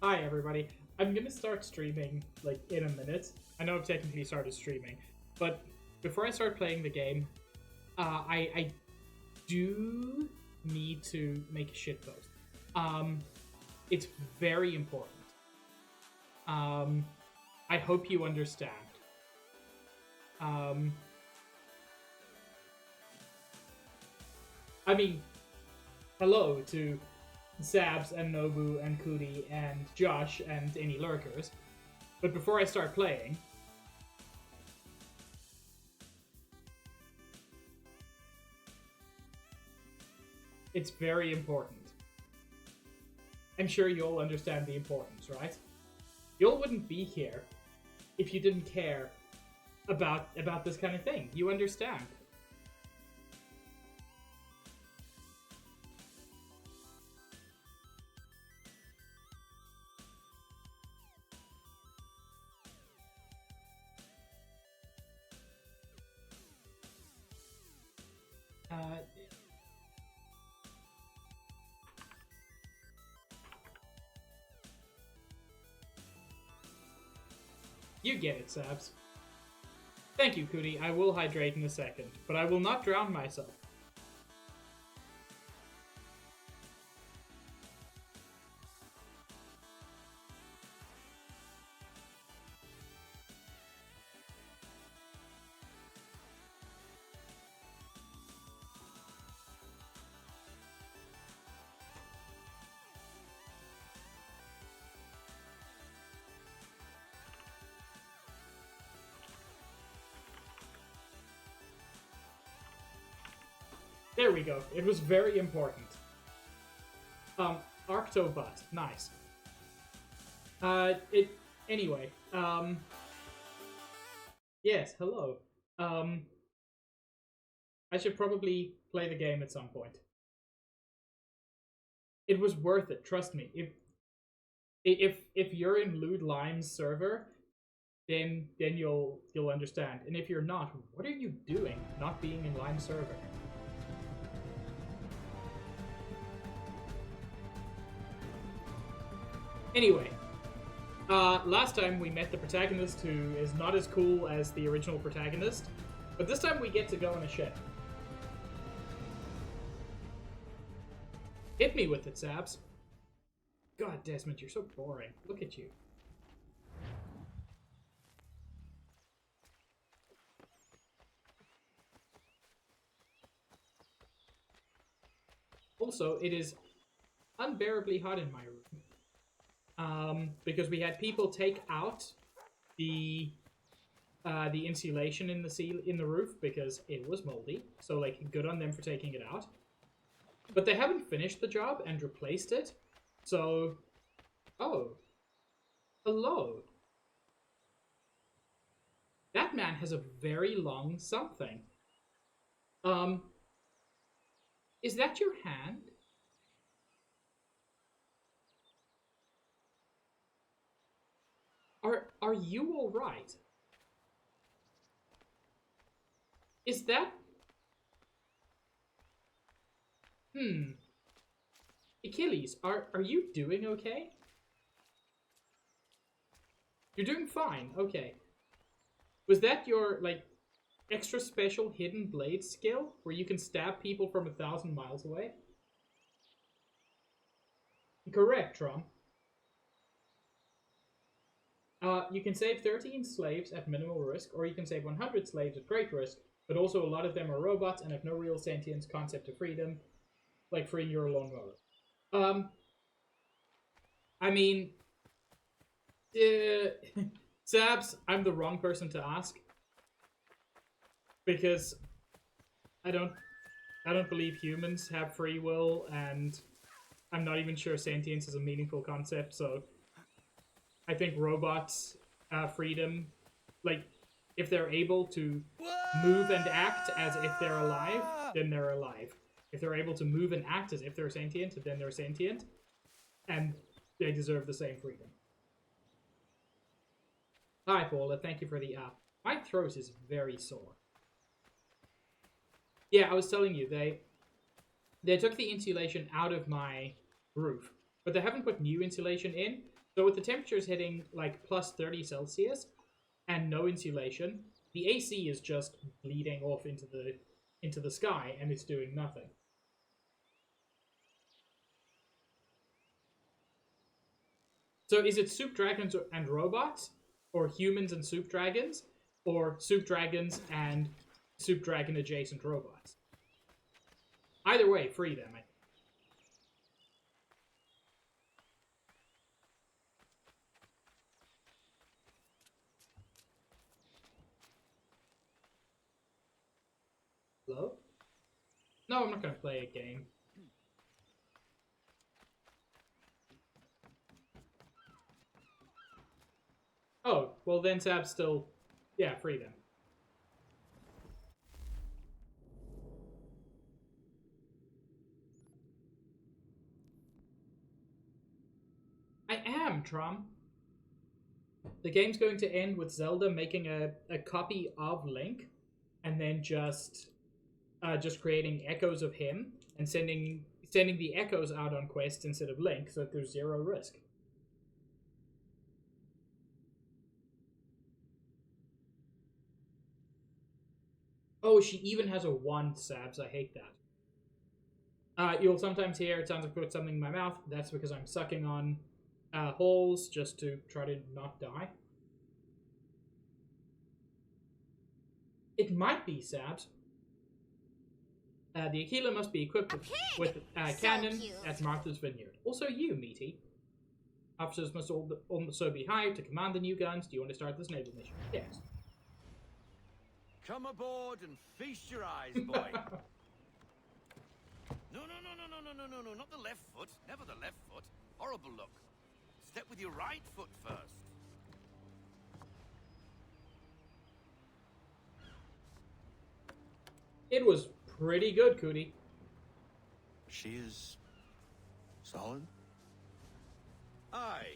Hi everybody. I'm gonna start streaming like in a minute. I know I've technically started streaming, but before I start playing the game, I do need to make a shitpost. Um, it's very important. Um, I hope you understand. Um, I mean, hello to Zabs and Nobu and Kudi and Josh and any lurkers. But before I start playing, it's very important. I'm sure you'll understand the importance, right? You all wouldn't be here if you didn't care about this kind of thing. You understand? Uh, you get it, Sabs. Thank you, Cootie. I will hydrate in a second, but I will not drown myself. There we go. It was very important. Um, Arctobot. Nice. It anyway. Yes. Hello. Um, I should probably play the game at some point. It was worth it. Trust me. If you're in Lude Lime's server, then you'll understand. And if you're not, what are you doing not being in Lime's server? Anyway, last time we met the protagonist who is not as cool as the original protagonist, but this time we get to go on a ship. Hit me with it, Sabs. God, Desmond, you're so boring. Look at you. Also, it is unbearably hot in my room. Because we had people take out the insulation in the roof because it was moldy. So like, good on them for taking it out. But they haven't finished the job and replaced it. So, oh, hello. That man has a very long something. Um, is that your hand? Are you all right? Is that Achilles? Are you doing okay? You're doing fine. Okay. Was that your like extra special hidden blade skill where you can stab people from 1,000 miles away? Correct, Tron. You can save 13 slaves at minimal risk, or you can save 100 slaves at great risk, but also a lot of them are robots and have no real sentience concept of freedom, like freeing your lawnmower. Um, I mean, Sabs, I'm the wrong person to ask because I don't, I don't believe humans have free will, and I'm not even sure sentience is a meaningful concept. So I think robots' freedom, like if they're able to move and act as if they're alive, then they're alive. If they're able to move and act as if they're sentient, then they're sentient, and they deserve the same freedom. Hi, Paula. Thank you for the app. My throat is very sore. Yeah, I was telling you they took the insulation out of my roof, but they haven't put new insulation in. So with the temperatures hitting like plus 30 Celsius and no insulation, the AC is just bleeding off into the sky, and it's doing nothing. So is it soup dragons and robots, or humans and soup dragons, or soup dragons and soup dragon adjacent robots? Either way, free them. Hello? No, I'm not going to play a game. Oh, well then Sab's still... Yeah, free them. I am, Trom. The game's going to end with Zelda making a copy of Link, and then just creating echoes of him and sending the echoes out on quests instead of Link, so that there's zero risk. Oh, she even has a wand, Sabs. I hate that. You'll sometimes hear it sounds like I put something in my mouth. That's because I'm sucking on holes just to try to not die. It might be, Sabs. The Aquila must be equipped with a cannon at Martha's Vineyard. Also you, Meaty. Officers must also be hired to command the new guns. Do you want to start this naval mission? Yes. Come aboard and feast your eyes, boy. No, not the left foot. Never the left foot. Horrible look. Step with your right foot first. It was pretty good, Cootie. She is... solid? Aye.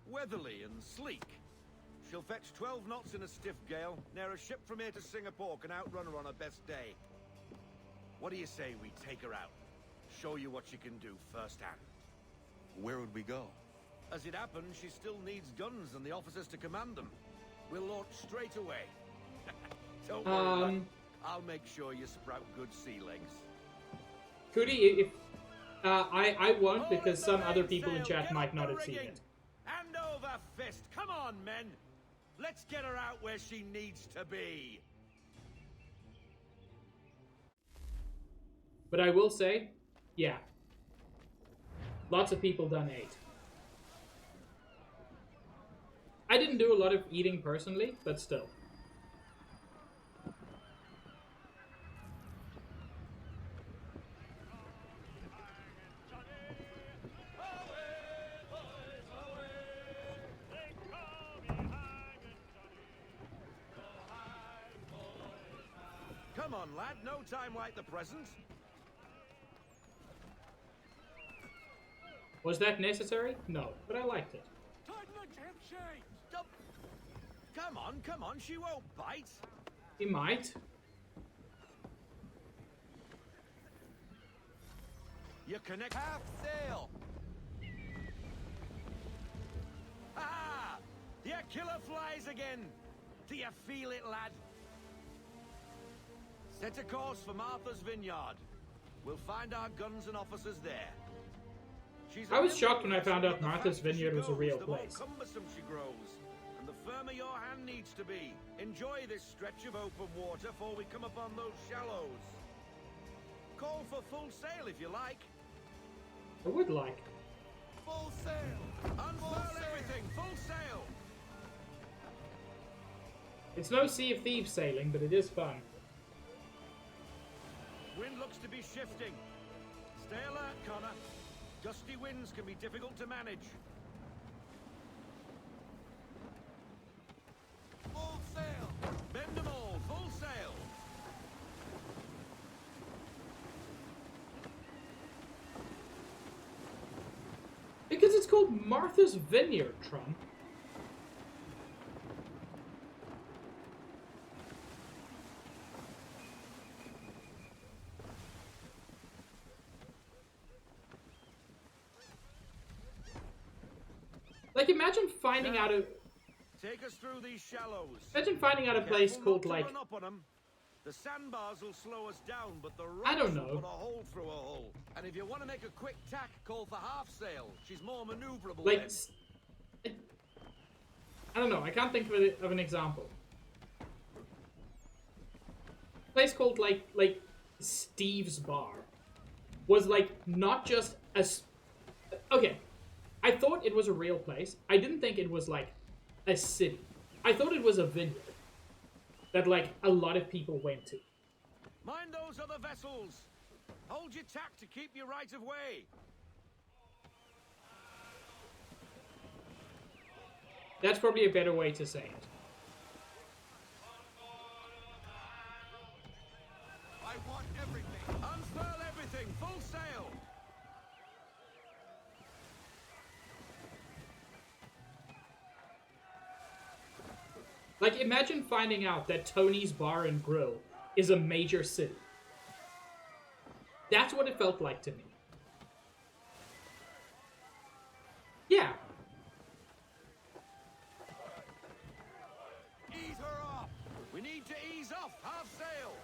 Weatherly and sleek. She'll fetch 12 knots in a stiff gale, near a ship from here to Singapore can outrun her on her best day. What do you say we take her out? Show you what she can do firsthand. Where would we go? As it happens, she still needs guns and the officers to command them. We'll launch straight away. Don't worry, lad. I'll make sure you sprout good sea legs. Cootie, if I won't, because some other people in chat might not have seen it. Hand over fist. Come on, men. Let's get her out where she needs to be. But I will say, yeah. Lots of people done ate. I didn't do a lot of eating personally, but still. Come on, lad. No time like the present. Was that necessary? No, but I liked it. Come on, she won't bite. He might. You connect half sail. Ah! The Aquila flies again. Do you feel it, lad? Set a course for Martha's Vineyard. We'll find our guns and officers there. I was shocked when I found out Martha's Vineyard was a real place. The more cumbersome she grows, and the firmer your hand needs to be. Enjoy this stretch of open water before we come upon those shallows. Call for full sail if you like. I would like. Full sail! Unfurl everything! Full sail! It's no Sea of Thieves sailing, but it is fun. Wind looks to be shifting. Stay alert, Connor. Gusty winds can be difficult to manage. Full sail! Bend them all! Full sail! Because it's called Martha's Vineyard, Trump. Like, imagine finding out a Take us through these shallows. place Careful called not to like run up on 'em. The sandbars will slow us down, but the I don't rocks know. will put a hole through a hole. And if you want to make a quick tack, call for half sail. She's more maneuverable like then. I don't know. I can't think of an example. A place called like Steve's Bar was like not just okay. I thought it was a real place. I didn't think it was like a city. I thought it was a vineyard that like a lot of people went to. Mind those other vessels. Hold your tack to keep your right of way. That's probably a better way to say it. I want everything. Unfurl everything. Full sail. Like, imagine finding out that Tony's Bar and Grill is a major city. That's what it felt like to me. Yeah. Ease her off. We need to ease off. Half sail.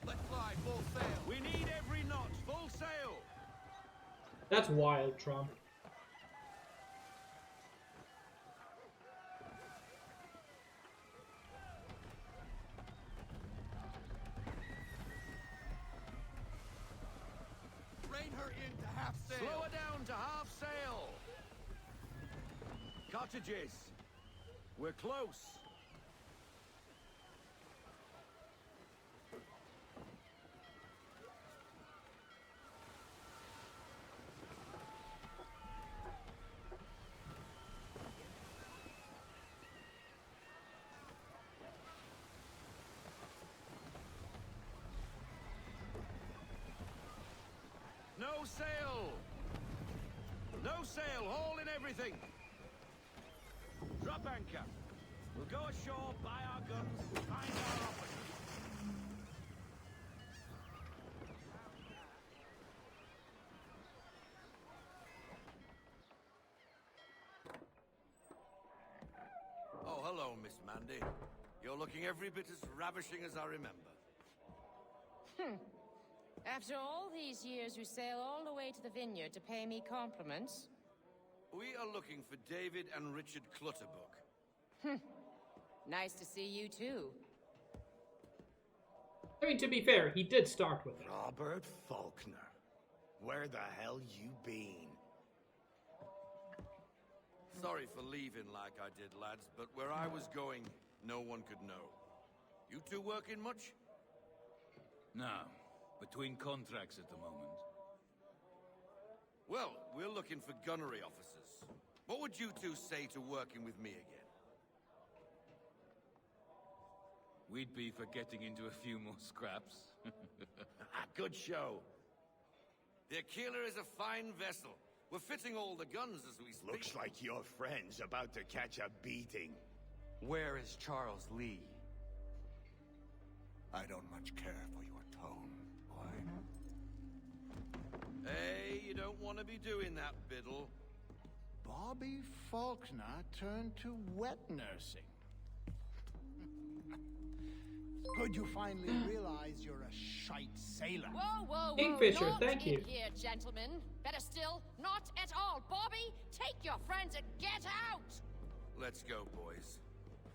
Let fly. Full sail. We need every knot. Full sail. That's wild, Trump. Rein her in to half sail. Slow her down to half sail. Cottages. We're close. No sail! No sail! Haul in everything! Drop anchor. We'll go ashore, buy our guns, find our officers. Oh, hello, Miss Mandy. You're looking every bit as ravishing as I remember. After all these years, you sail all the way to the vineyard to pay me compliments? We are looking for David and Richard Clutterbuck. Nice to see you, too. I mean, to be fair, he did start with it. Robert Faulkner. Where the hell you been? Sorry for leaving like I did, lads, but where I was going, no one could know. You two working much? No. Between contracts at the moment. Well, we're looking for gunnery officers. What would you two say to working with me again? We'd be for getting into a few more scraps. Good show. The Aquila is a fine vessel. We're fitting all the guns as we speak. Looks like your friend's about to catch a beating. Where is Charles Lee? I don't much care for your tone, boy. Hey, you don't want to be doing that, Biddle. Bobby Faulkner turned to wet nursing. Good you finally realize you're a shite sailor. Whoa, whoa, whoa. Kingfisher, not thank in you. here, gentlemen. Better still, not at all. Bobby, take your friends and get out! Let's go, boys.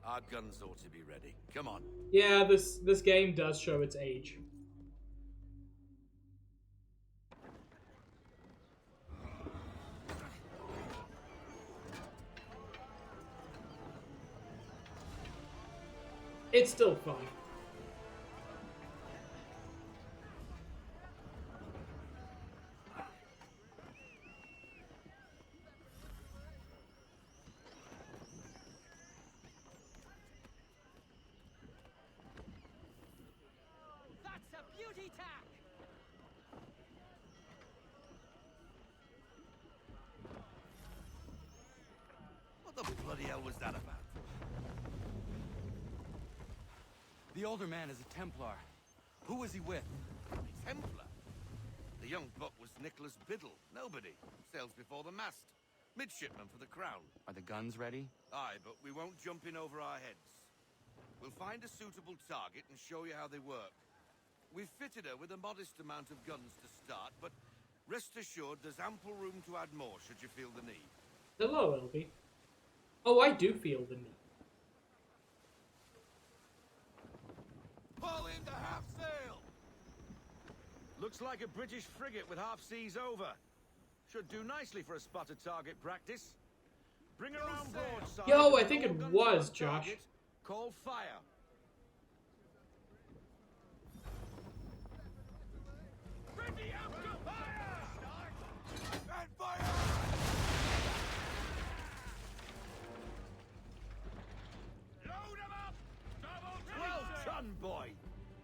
Our guns ought to be ready. Come on. Yeah, this game does show its age. It's still fun. That's a beauty tack! What the bloody hell was that about? The older man is a Templar. Who was he with? Templar? The young buck was Nicholas Biddle. Nobody. Sails before the mast. Midshipman for the crown. Are the guns ready? Aye, but we won't jump in over our heads. We'll find a suitable target and show you how they work. We've fitted her with a modest amount of guns to start, but rest assured there's ample room to add more should you feel the need. Hello, Elby. Oh, I do feel the need. Pull into half sail! Looks like a British frigate with half seas over. Should do nicely for a spotted target practice. Bring her around broadside. Yo, I think All it guns was, on Josh. target. Call fire. Ready after fire! And fire! Load 'em up! Well done, boy!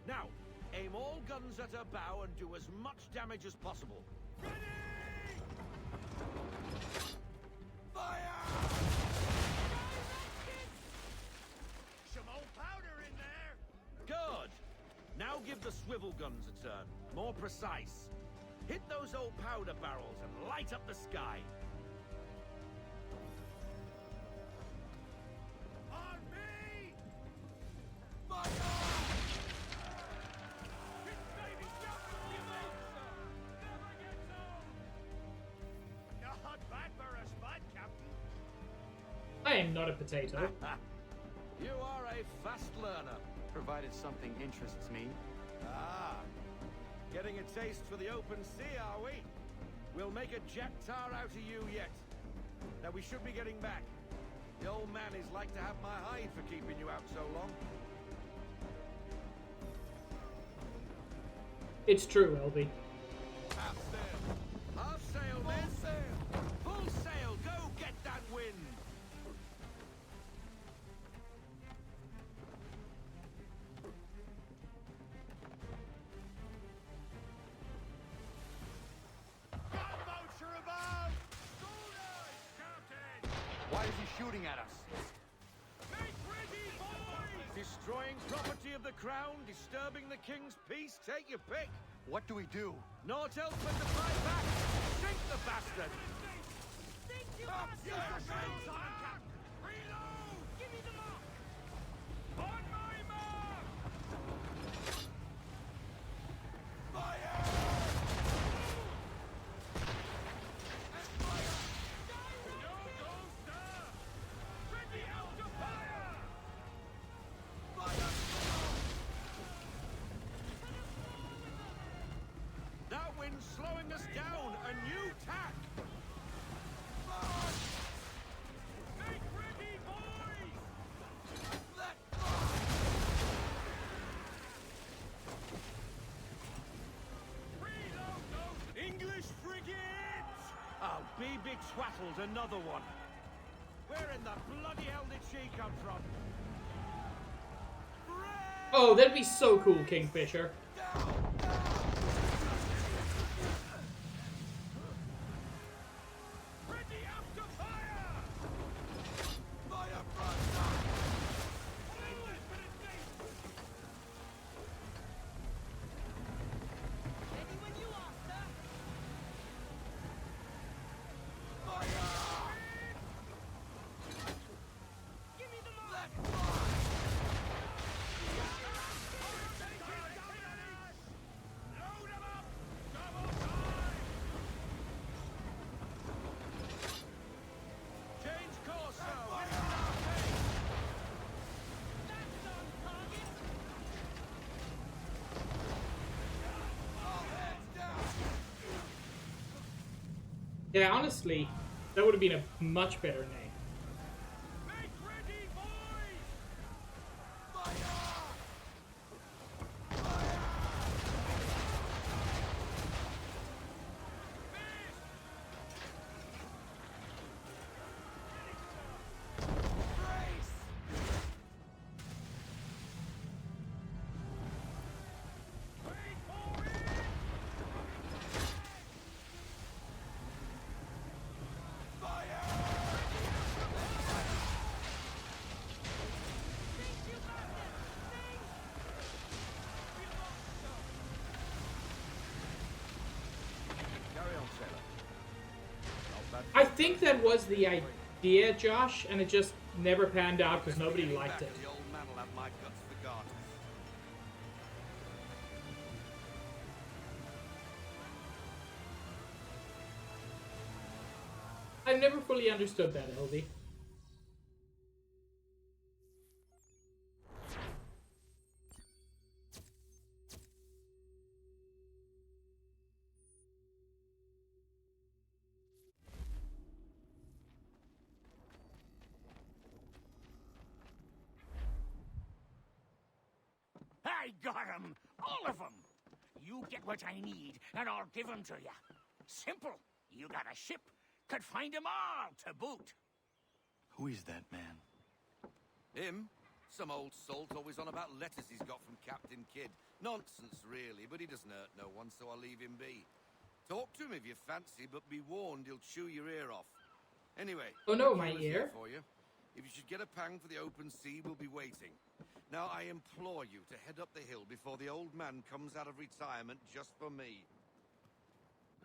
Now, aim all guns at her bow and do as much damage as possible. Ready! Fire! Some old powder in there! Good! Now give the swivel guns a turn. More precise. Hit those old powder barrels and light up the sky. On me! Fire! Not bad for a spot, Captain. I am not a potato. You are a fast learner. Provided something interests me. Ah, getting a taste for the open sea, are we? We'll make a jack tar out of you yet. Now we should be getting back. The old man is like to have my hide for keeping you out so long. It's true, Elby. Half sail. Half sail, men. Full sail. Full sail. Go get that wind. Gunboats are above. Captain. Why is he shooting at us? Make ready, boys. Destroying property of the crown, disturbing the king's peace. Take your pick. What do we do? Naught else but to fight back. Sink the bastard. Think you Up, must sail, have sail, Captain. Reload. Give me the mark! On my mark. Fire. And fire. No go, sir. Ready out to fire. Fire. That wind's slowing us down. A new tack. Make ready, boys! Let fly! Reload those English frigates! I'll be betwattled, another one. Where in the bloody hell did she come from? Oh, that'd be so cool, Kingfisher. Ready after fire! Fire front! Ready when you are, sir! Fire! Give me the mark! Let fly! Load 'em up! Double time! Change course, sir! Wind our pace! That's on target! All hands down! Yeah, honestly, that would have been a much better name. Make ready, boys! Fire! Fire! think that was the idea, Josh, and it just never panned out because nobody liked it. The old man will have my guts for garters. I've never fully understood that, LV. I got 'em! All of 'em! You get what I need, and I'll give 'em to you. Simple. You got a ship, could find 'em all to boot. Who is that man? Him? Some old salt always on about letters he's got from Captain Kidd. Nonsense, really, but he doesn't hurt no one, so I'll leave him be. Talk to him if you fancy, but be warned he'll chew your ear off. Anyway, Oh no, the my cure is here ear. for you. If you should get a pang for the open sea, we'll be waiting. Now, I implore you to head up the hill before the old man comes out of retirement just for me.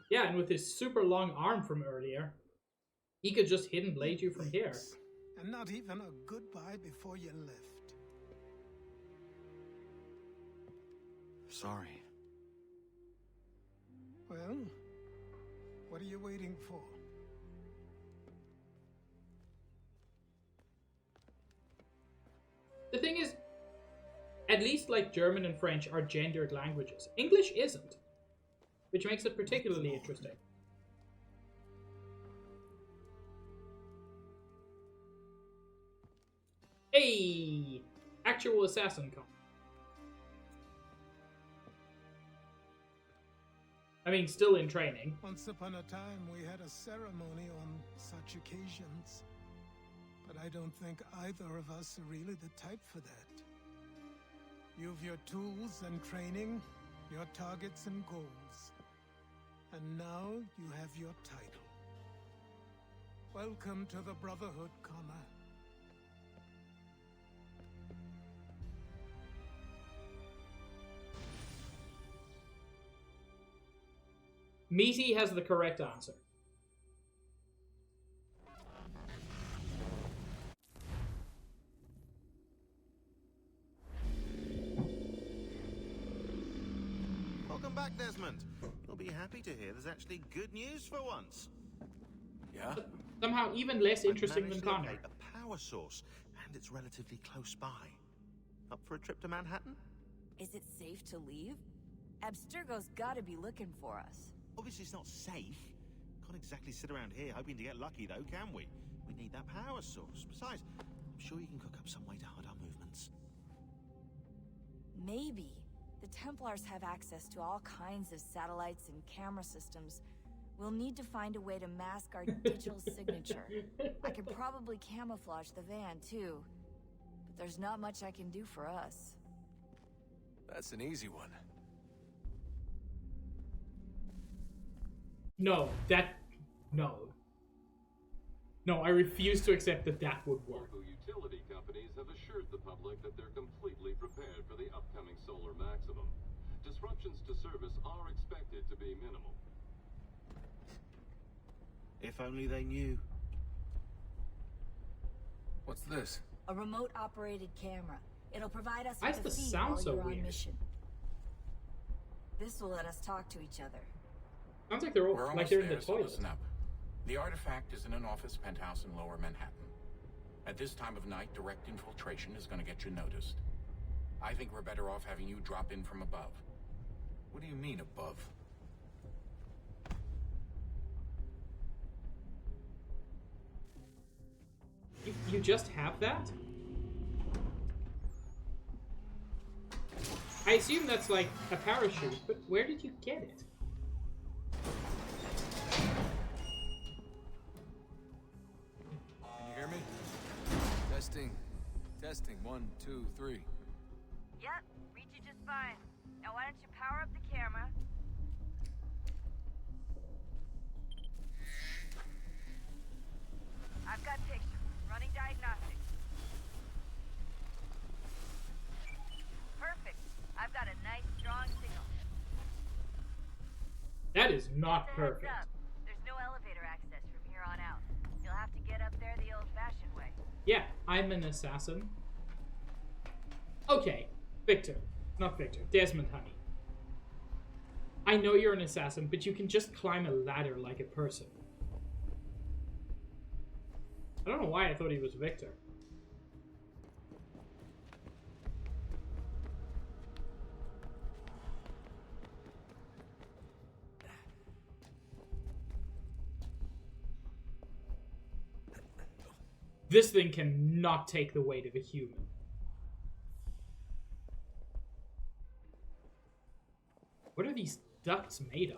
Yeah, and with his super long arm from earlier, he could just hidden blade you from here. And not even a goodbye before you left. Sorry. Well, what are you waiting for? The thing is, at least like German and French are gendered languages. English isn't, which makes it particularly interesting. Hey! Actual assassin come. I mean, still in training. Once upon a time, we had a ceremony on such occasions. But I don't think either of us are really the type for that. You've your tools and training, your targets and goals. And now you have your title. Welcome to the Brotherhood, Connor. Meaty has the correct answer. Welcome back, Desmond. You'll be happy to hear there's actually good news for once. Yeah? Somehow even less interesting I've than managed to Connor. locate a power source, and it's relatively close by. Up for a trip to Manhattan? Is it safe to leave? Abstergo's gotta be looking for us. Obviously it's not safe. Can't exactly sit around here hoping to get lucky, though, can we? We need that power source. Besides, I'm sure you can cook up some way to hide our movements. Maybe. The Templars have access to all kinds of satellites and camera systems. We'll need to find a way to mask our digital signature. I can probably camouflage the van, too. But there's not much I can do for us. That's an easy one. No, No, I refuse to accept that that would work. Local utility companies have assured the public that they're completely prepared for the upcoming solar maximum. Disruptions to service are expected to be minimal. If only they knew. What's this? A remote-operated camera. It'll provide us Why with does a the feed sound while so you're on weird? mission. This will let us talk to each other. Sounds like they're all, We're like almost they're in the there, so toilet. listen up. The artifact is in an office penthouse in Lower Manhattan. At this time of night, direct infiltration is going to get you noticed. I think we're better off having you drop in from above. What do you mean above? You just have that? I assume that's like a parachute, but where did you get it? Can you hear me? Testing. Testing. 1, 2, 3. Yep, read you just fine. Now why don't you power up the camera? I've got pictures. Running diagnostics. Perfect. I've got a nice, strong signal. That is not Just a heads perfect. up. There's no elevator access from here on out. Yeah, I'm an assassin. Okay, Victor. Not Victor. Desmond, honey. I know you're an assassin, but you can just climb a ladder like a person. I don't know why I thought he was Victor. This thing cannot take the weight of a human. What are these ducts made of?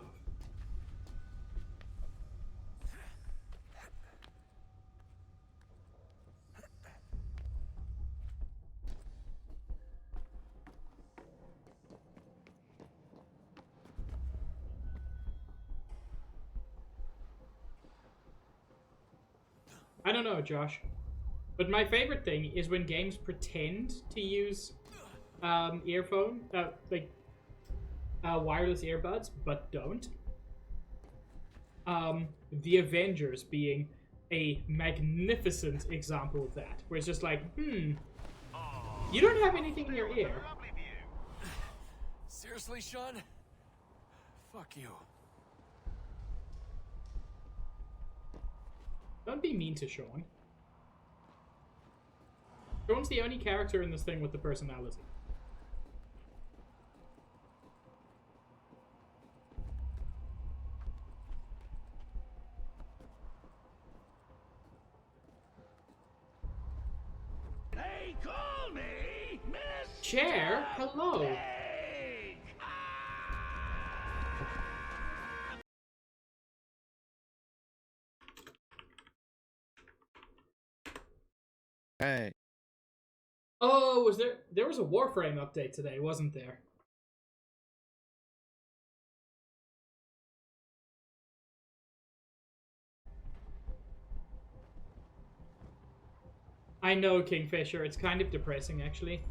I don't know, Josh. But my favorite thing is when games pretend to use wireless earbuds, but don't. The Avengers being a magnificent example of that, where it's just like, you don't have anything in your ear. Seriously, Sean? Fuck you. Don't be mean to Sean. Sean's the only character in this thing with the personality. They call me Mr. Chair, hello. Blake. Hey. Oh, there was a Warframe update today, wasn't there? I know, Kingfisher. It's kind of depressing, actually.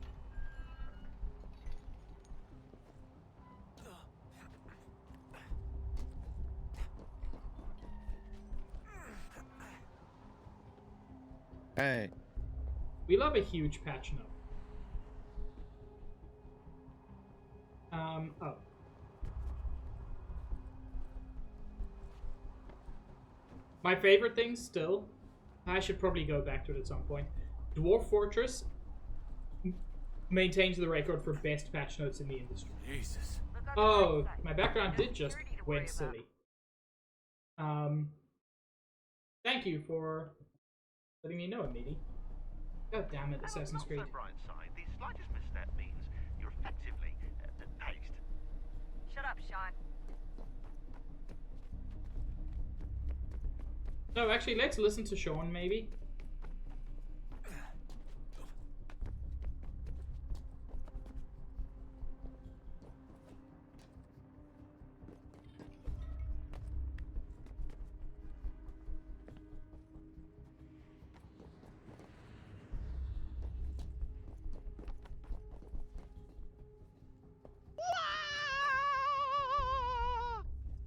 Hey. We love a huge patch note. Oh. My favorite thing still, I should probably go back to it at some point. Dwarf Fortress maintains the record for best patch notes in the industry. Jesus. Oh, my background did just went silly. Thank you for letting me know, Meaty. God damn it, Assassin's Creed. Bright side, the slightest misstep means you're effectively aced. Shut up, Sean. No, actually, let's listen to Sean, maybe.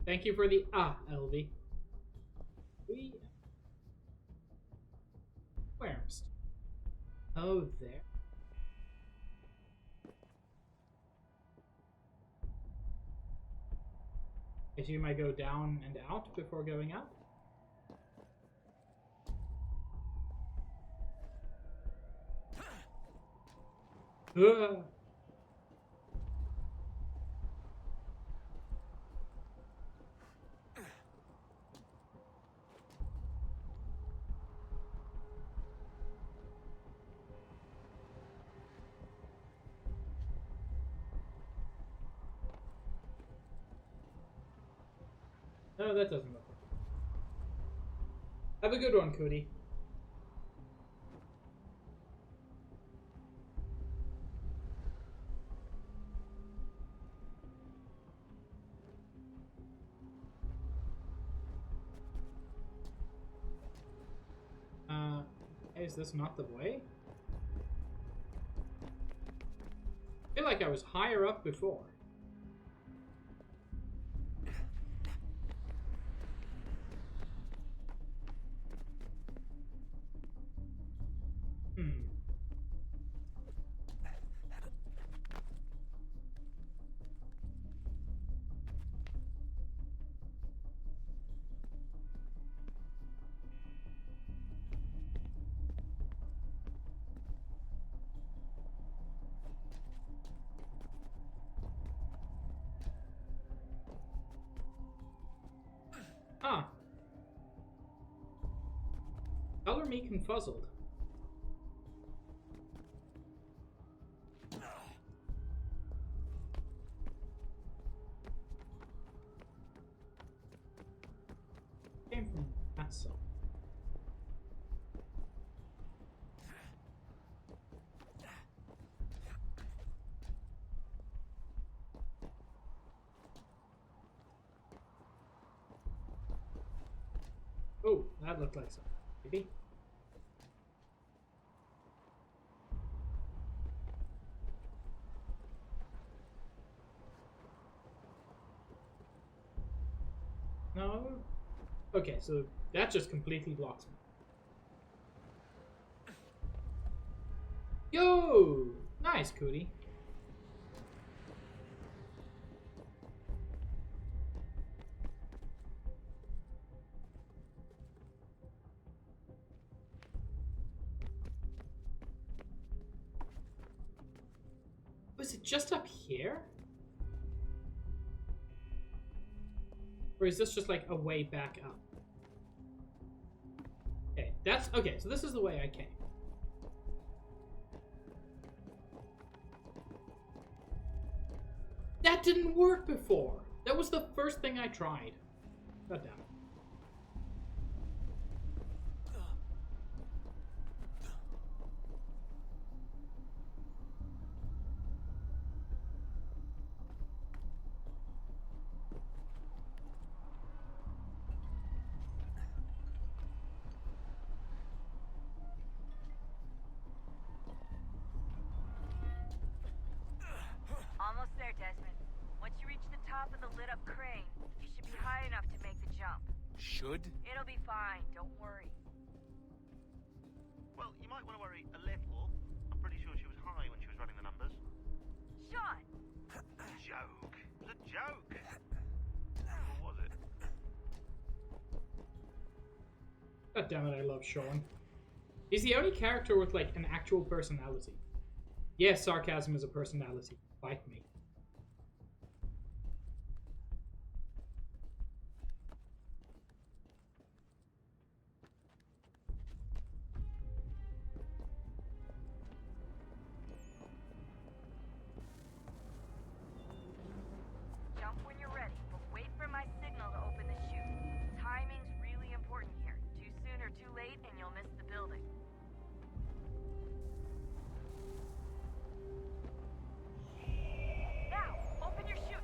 Thank you for the LV. Where's? Oh, there. I assume I go down and out before going up. Ugh. No, that doesn't look right. Have a good one, Cody. Is this not the way? I feel like I was higher up before. Ah. Color me confuzzled. Came from that side. Oh, that looked like something. Maybe. No. Okay, so that just completely blocks me. Yo! Nice, Cootie. Was it just up here? Or is this just like a way back up? Okay, that's okay, so this is the way I came. That didn't work before. That was the first thing I tried. God damn it. Almost there, Desmond. Once you reach the top of the lit-up crane, you should be high enough to make the jump. Should? It'll be fine, don't worry. Well, you might want to worry a little. I'm pretty sure she was high when she was running the numbers. Sean! Joke. It was a joke. Or was it? God damn it, I love Sean. He's the only character with, like, an actual personality. Yes, sarcasm is a personality. Bite me. Jump when you're ready, but wait for my signal to open the chute. Timing's really important here. Too soon or too late, and you'll miss the building. Now, open your chute.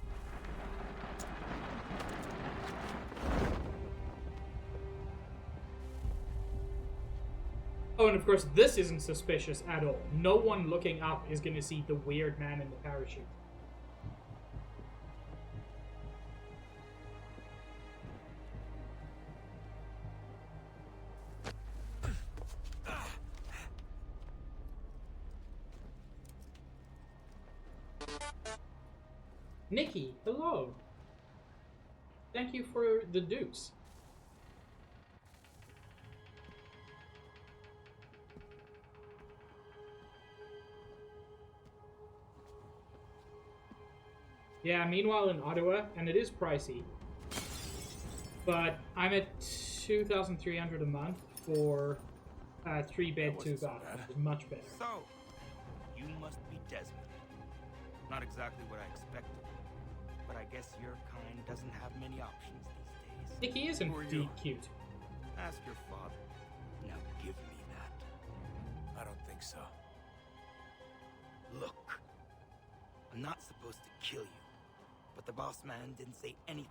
Oh, and of course, this isn't suspicious at all. No one looking up is going to see the weird man in the parachute. Nikki, hello. Thank you for the deuce. Yeah, meanwhile in Ottawa, and it is pricey, but I'm at $2,300 a month for a 3-bed, 2-bath, which is much better. So, you must be Desmond. Not exactly what I expected, but I guess your kind doesn't have many options these days. Nikki is indeed cute. Ask your father. Now give me that. I don't think so. Look, I'm not supposed to kill you, but the boss man didn't say anything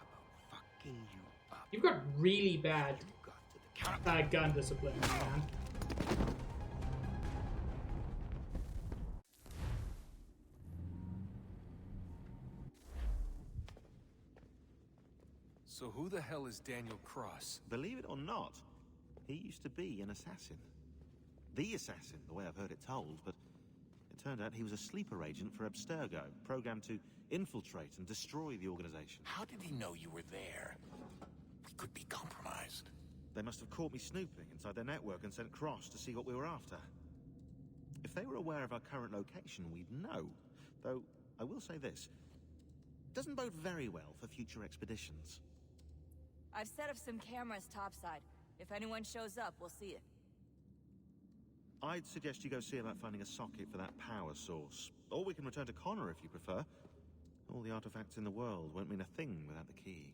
about fucking you up. You've got really bad gun discipline, man. So who the hell is Daniel Cross? Believe it or not, he used to be an assassin. The assassin, the way I've heard it told, but it turned out he was a sleeper agent for Abstergo, programmed to infiltrate and destroy the organization. How did he know you were there? We could be compromised. They must have caught me snooping inside their network and sent Cross to see what we were after. If they were aware of our current location, we'd know. Though, I will say this. It doesn't bode very well for future expeditions. I've set up some cameras topside. If anyone shows up, we'll see it. I'd suggest you go see about finding a socket for that power source. Or we can return to Connor if you prefer. All the artifacts in the world won't mean a thing without the key.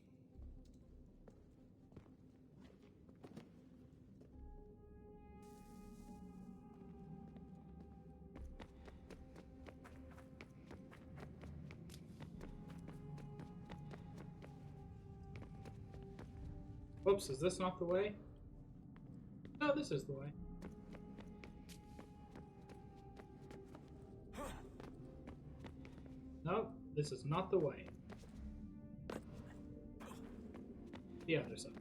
Whoops, is this not the way? No, this is the way. No, this is not the way. The other side.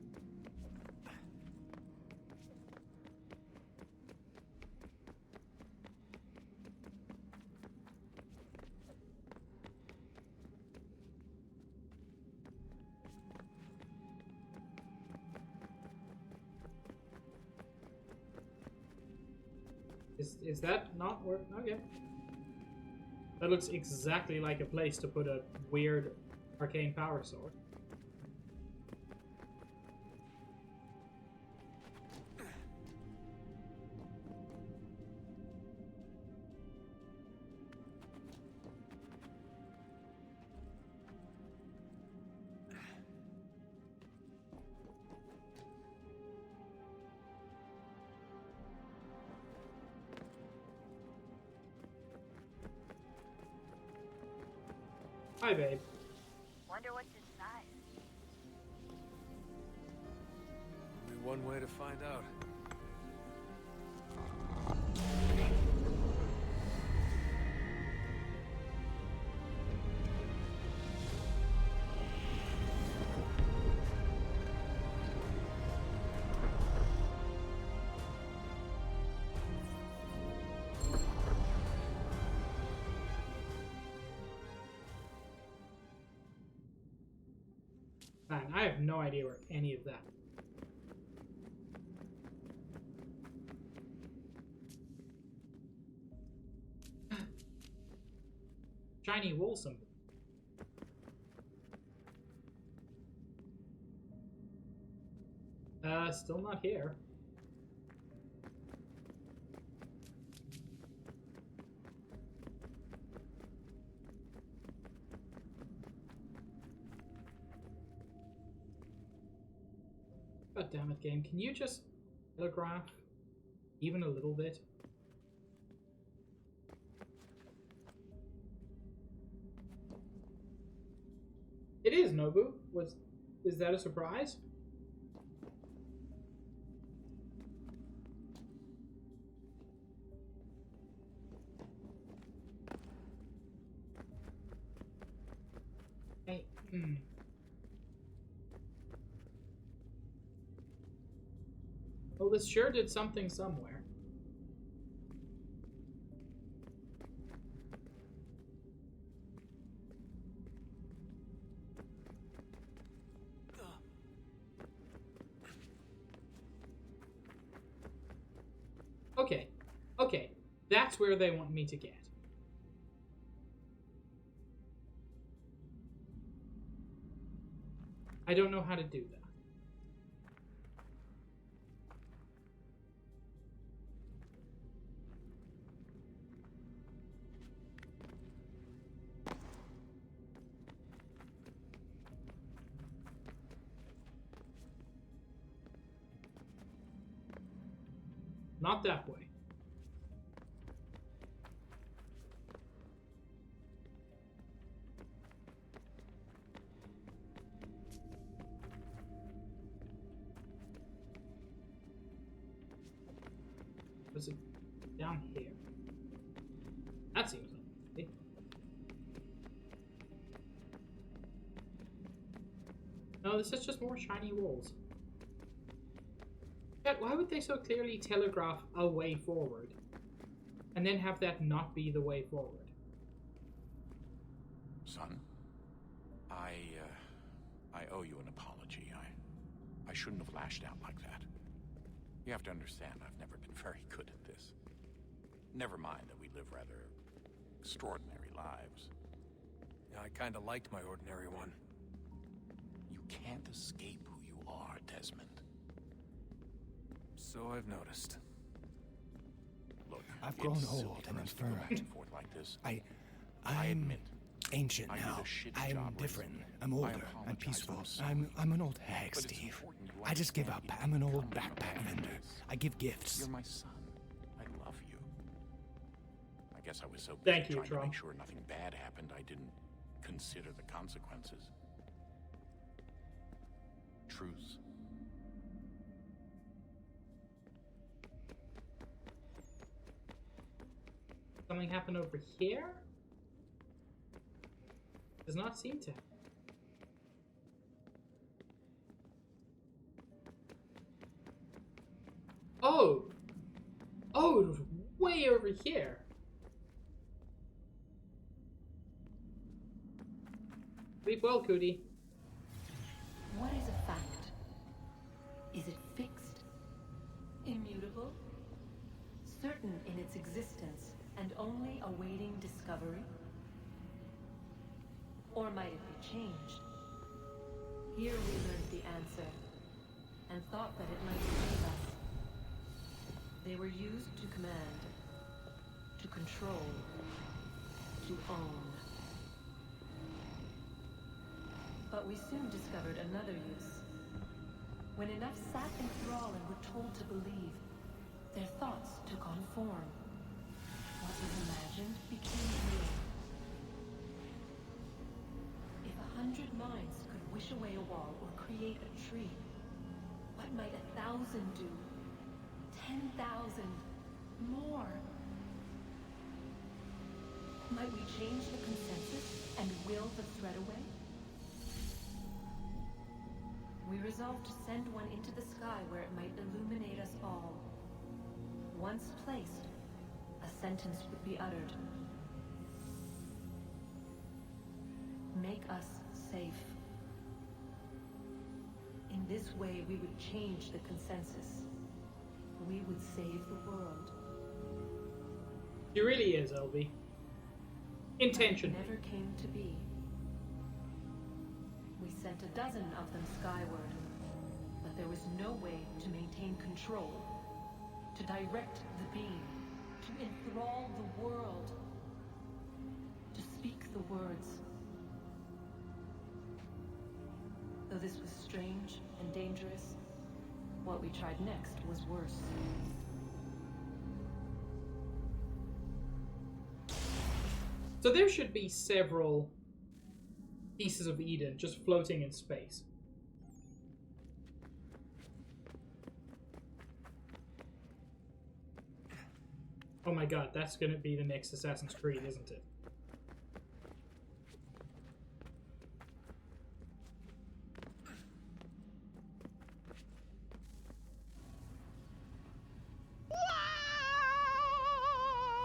Is that not where? Okay. That looks exactly like a place to put a weird arcane power sword. Hi, babe. Wonder what's inside. Only one way to find out. Man, I have no idea where any of that. Shiny wool symbol. Still not here. God damn it, game. Can you just telegraph even a little bit? It is, Nobu. Is that a surprise? Hey, Well, this sure did something somewhere. Okay, okay, that's where they want me to get. I don't know how to do that. Not that way. Was it down here? That seems like it. No, this is just more shiny walls. why would they so clearly telegraph a way forward and then have that not be the way forward? Son, I owe you an apology. I shouldn't have lashed out like that. You have to understand, I've never been very good at this. Never mind that we live rather extraordinary lives. Yeah, I kinda liked my ordinary one. You can't escape who you are, Desmond. So I've noticed. Look, I've grown it's silly old for and us to go back infirm. and forth like this. I I admit, ancient I did now. a shitty I'm job different. raising you. I'm I older. apologize. I'm peaceful. I'm I'm an old hag, But it's Steve. important you I just give up. understand I'm an you old become backpack more than vendor. this. I give gifts. You're my son. I love you. I guess I was so busy Thank you, trying to Trump. make sure nothing bad happened, I didn't consider the consequences. Truce. Something happened over here? Does not seem to. Oh! Oh, it was way over here. Sleep well, Cootie. What is a fact? Is it fixed? Immutable? Certain in its existence and only awaiting discovery? Or might it be changed? Here we learned the answer, and thought that it might save us. They were used to command, to control, to own. But we soon discovered another use. When enough sat in thrall and were told to believe, their thoughts took on form. What was imagined became real. If 100 minds could wish away a wall or create a tree, what might 1,000 do? 10,000? More? Might we change the consensus and will the thread away? We resolved to send one into the sky where it might illuminate us all. Once placed, a sentence would be uttered. Make us safe. In this way, we would change the consensus. We would save the world. She really is, Elby. Intention. Never came to be. We sent a dozen of them skyward, but there was no way to maintain control, to direct the beam, to enthrall the world, to speak the words. Though this was strange and dangerous, what we tried next was worse. So there should be several pieces of Eden just floating in space. Oh my god, that's gonna be the next Assassin's Creed, isn't it?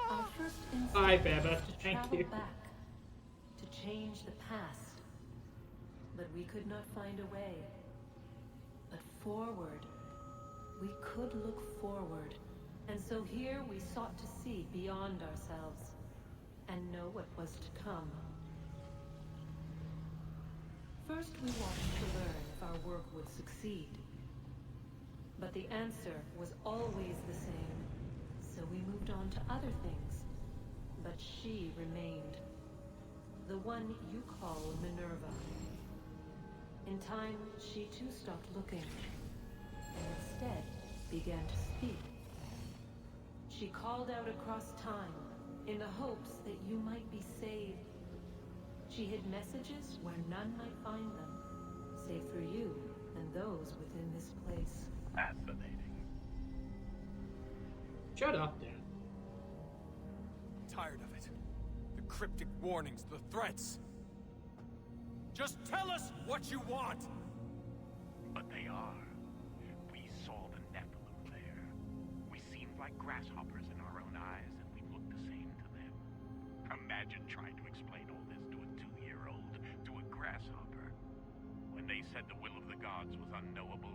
Our first instinct Hi, Beba. was to Thank travel you. back, to change the past. But we could not find a way. But forward. We could look forward. And so here we sought to see beyond ourselves and know what was to come. First we wanted to learn if our work would succeed. But the answer was always the same. So we moved on to other things. But she remained. The one you call Minerva. In time, she too stopped looking. And instead began to speak. She called out across time, in the hopes that you might be saved. She hid messages where none might find them, save for you and those within this place. Fascinating. Shut up, Dad. Tired of it. The cryptic warnings, the threats. Just tell us what you want! But they are. We saw the Nephilim like grasshoppers in our own eyes, and we look the same to them. Imagine trying to explain all this to a 2-year-old, to a grasshopper. When they said the will of the gods was unknowable,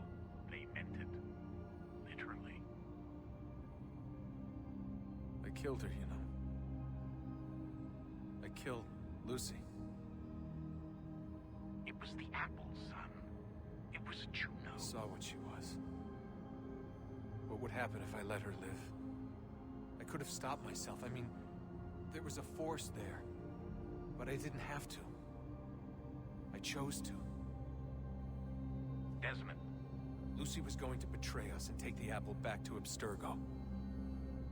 they meant it. Literally. I killed her, you know. I killed Lucy. It was the apple, son. It was Juno. I saw what she was. What would happen if I let her live? I could have stopped myself. I mean, there was a force there. But I didn't have to. I chose to. Desmond. Lucy was going to betray us and take the apple back to Abstergo.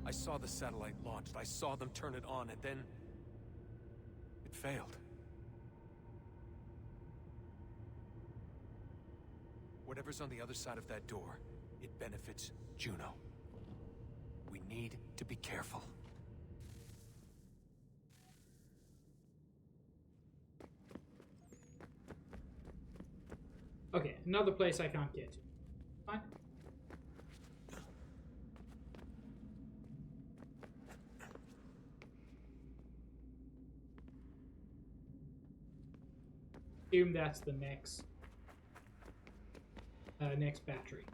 I saw the satellite launched. I saw them turn it on, and then... it failed. Whatever's on the other side of that door, it benefits Juno. We need to be careful. Okay, another place I can't get to. Fine. Assume that's the next battery.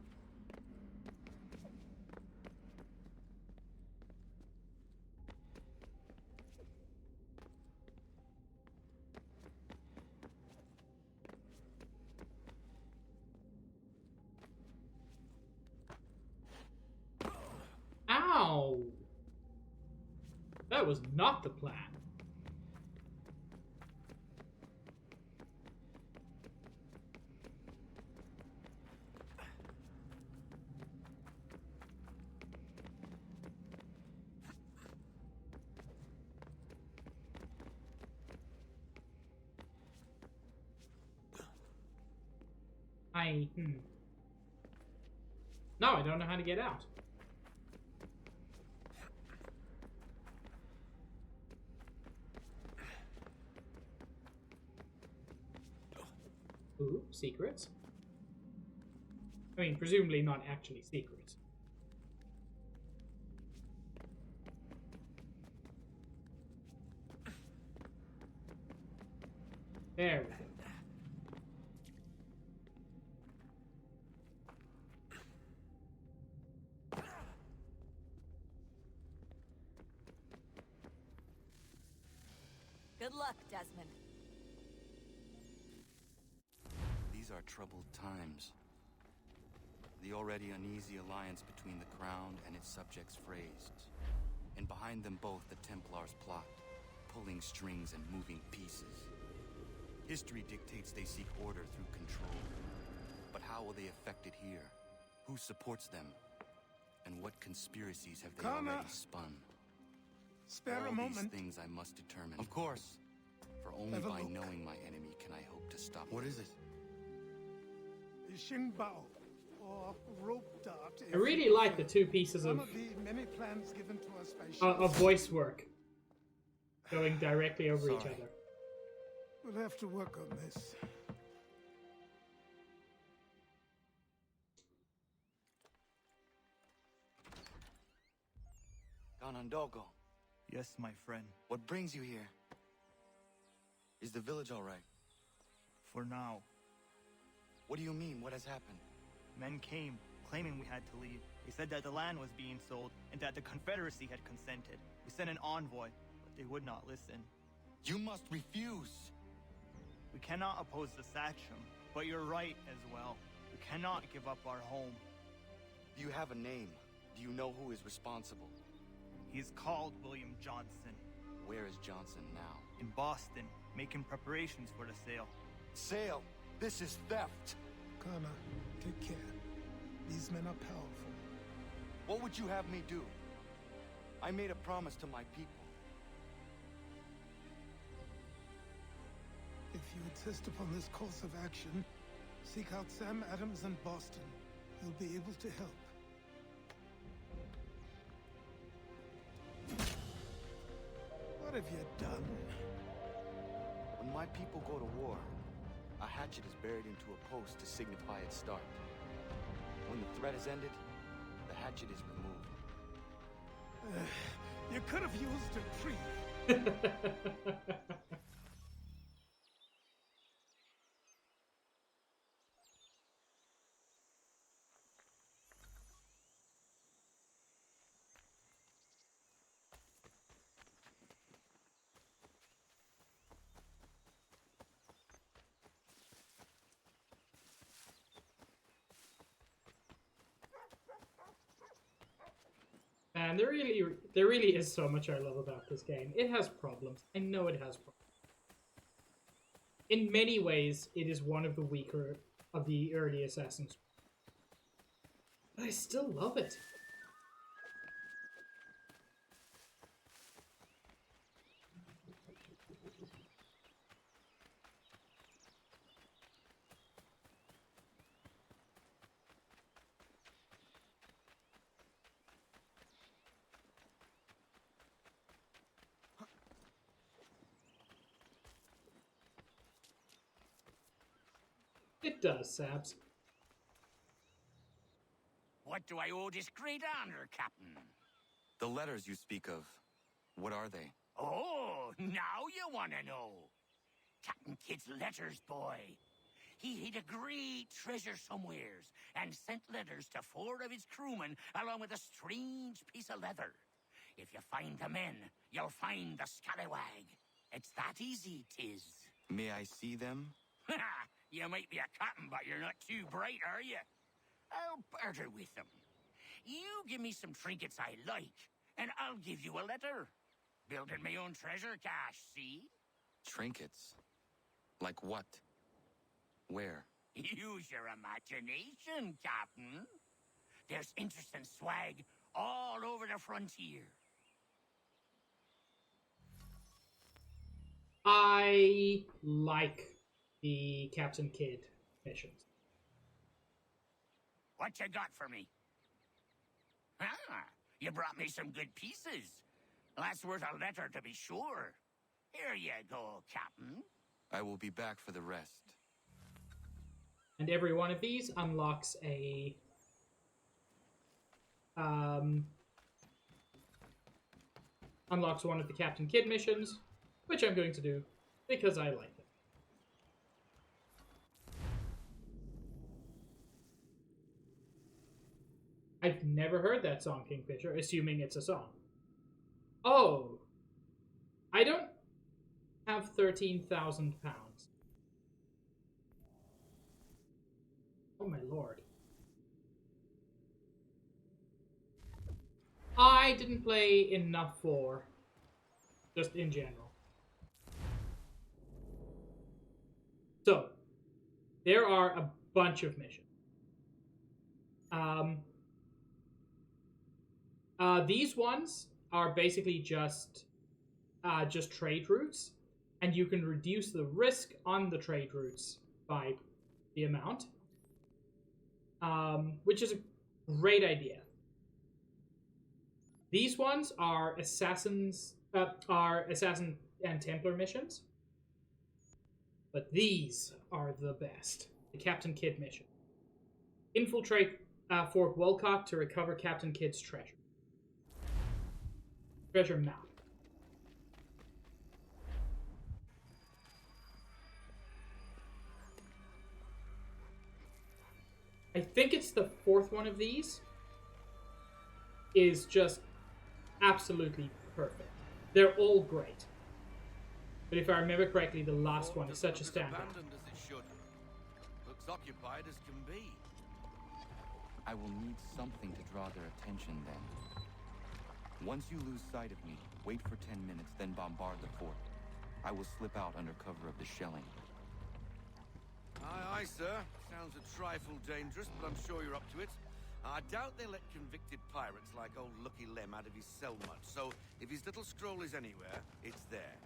Ow! That was not the plan. No, I don't know how to get out. Ooh, secrets. I mean, presumably not actually secrets. There we go. Good luck, Desmond. These are troubled times. The already uneasy alliance between the Crown and its subjects phrased. And behind them both the Templars plot, pulling strings and moving pieces. History dictates they seek order through control. But how will they affect it here? Who supports them? And what conspiracies have they Connor! already spun? Spare All a moment. these things I must determine. Of course. For only Have a by look. knowing my enemy can I hope to stop What them. is it? Xingbao, or rope dart. I really like the two pieces One of of the many plans given to us by of voice work going directly over each Sorry. other. We'll have to work on this. Ganondogo, Yes, my friend. what brings you here? Is the village all right? For now. What do you mean? What has happened? Men came, claiming we had to leave. They said that the land was being sold, and that the Confederacy had consented. We sent an envoy, but they would not listen. You must refuse! We cannot oppose the Sachem, but you're right as well. We cannot give up our home. Do you have a name? Do you know who is responsible? He is called William Johnson. Where is Johnson now? In Boston, making preparations for the sale. Sale! This is theft! Connor, take care. These men are powerful. What would you have me do? I made a promise to my people. If you insist upon this course of action, seek out Sam Adams in Boston. He'll be able to help. What have you done? When my people go to war, a hatchet is buried into a post to signify its start. When the threat is ended, the hatchet is removed. You could have used a tree. And there really is so much I love about this game. It has problems. I know it has problems. In many ways, it is one of the weaker of the early Assassin's Creed. But I still love it. It does, Sabs. What do I owe this great honor, Captain? The letters you speak of, what are they? Oh, now you want to know. Captain Kidd's letters, boy. He hid a great treasure somewheres and sent letters to 4 of his crewmen along with a strange piece of leather. If you find the men, you'll find the scallywag. It's that easy, 'tis. May I see them? You might be a captain, but you're not too bright, are you? I'll barter with them. You give me some trinkets I like, and I'll give you a letter. Building my own treasure cache, see? Trinkets? Like what? Where? Use your imagination, Captain. There's interesting swag all over the frontier. I like the Captain Kidd missions. What you got for me? Ah, you brought me some good pieces. That's worth a letter to be sure. Here you go, Captain. I will be back for the rest. And every one of these unlocks a unlocks one of the Captain Kidd missions, which I'm going to do because I like it. I've never heard that song, Kingfisher, assuming it's a song. Oh, I don't have 13,000 pounds. Oh my lord. I didn't play enough for, just in general. So, there are a bunch of missions. These ones are basically just trade routes, and you can reduce the risk on the trade routes by the amount, which is a great idea. These ones are assassin and Templar missions, but these are the best. The Captain Kidd mission: infiltrate Fort Wolcott to recover Captain Kidd's treasure. Treasure map. I think it's the 4th one of these is just absolutely perfect. They're all great. But if I remember correctly, the last one is such a standout. Abandoned as it should. Looks occupied as can be. I will need something to draw their attention then. Once you lose sight of me, wait for 10 minutes, then bombard the fort. I will slip out under cover of the shelling. Aye, aye, sir. Sounds a trifle dangerous, but I'm sure you're up to it. I doubt they let convicted pirates like old Lucky Lem out of his cell much, so if his little scroll is anywhere, it's there.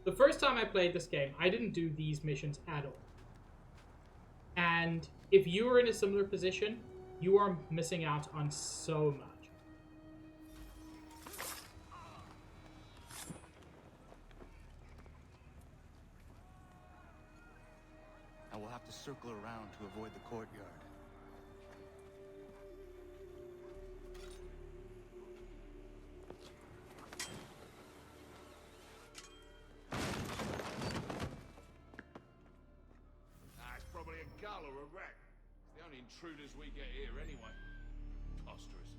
the first time I played this game, I didn't do these missions at all. And if you are in a similar position, you are missing out on so much. I will have to circle around to avoid the courtyard. It's probably a gull or a rat. It's the only intruders we get here anyway. Preposterous.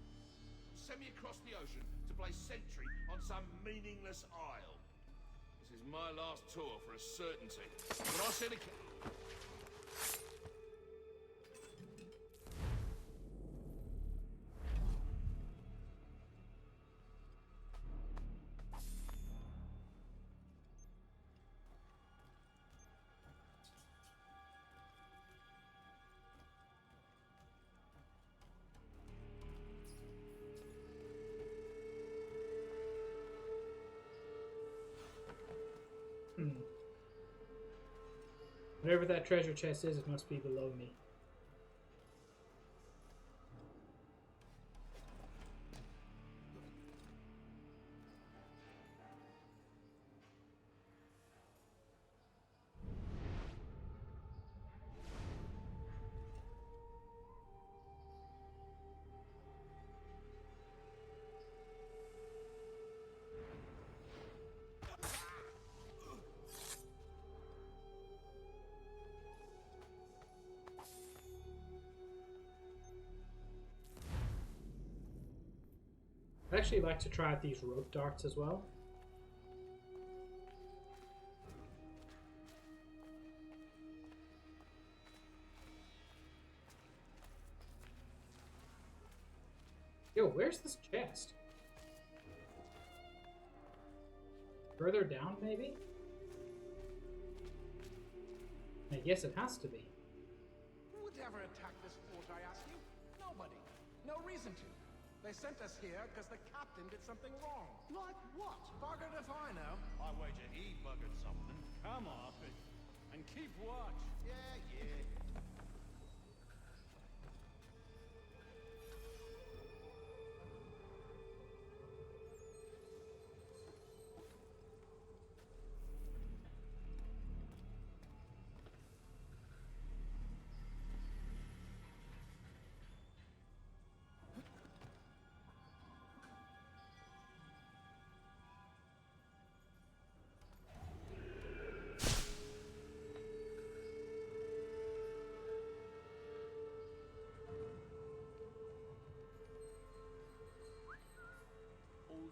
Send me across the ocean to play sentry on some meaningless isle. This is my last tour for a certainty. When I said Whatever that treasure chest is, it must be below me. I'd actually like to try out these rope darts as well. Yo, where's this chest? Further down, maybe? I guess it has to be. Who would ever attack this fort, I ask you? Nobody. No reason to. They sent us here because the captain did something wrong. Like what? Buggered if I know. I wager he buggered something. Come up and keep watch. Yeah, yeah.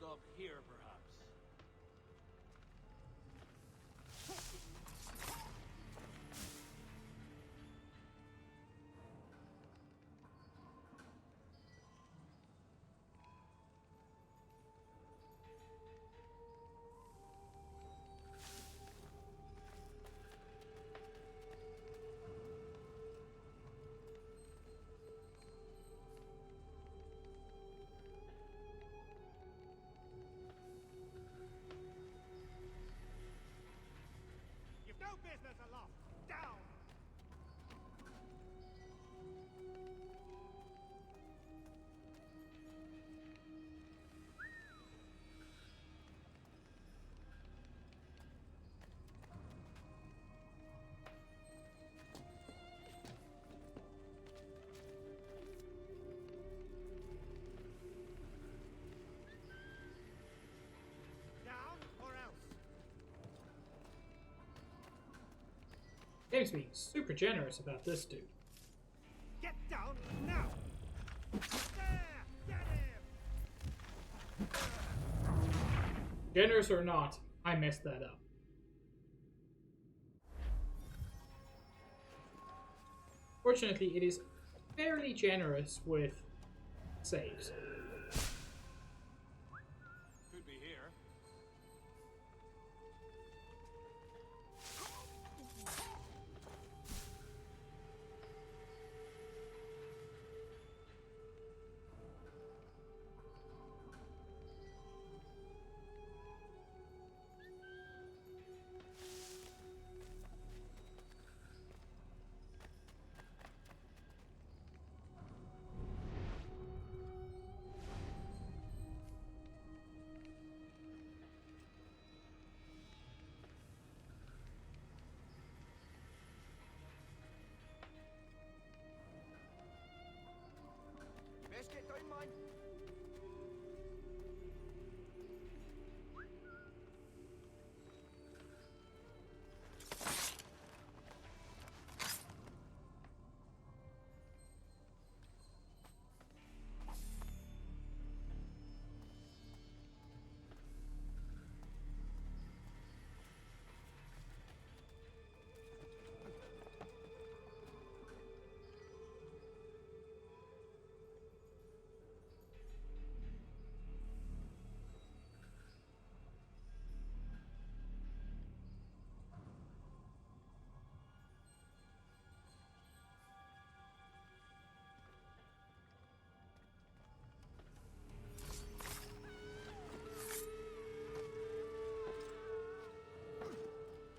Up here, perhaps. No business aloft! Down! Game's being super generous about this dude. Get down now! There! Get him! Generous or not, I messed that up. Fortunately, it is fairly generous with saves. Could be here.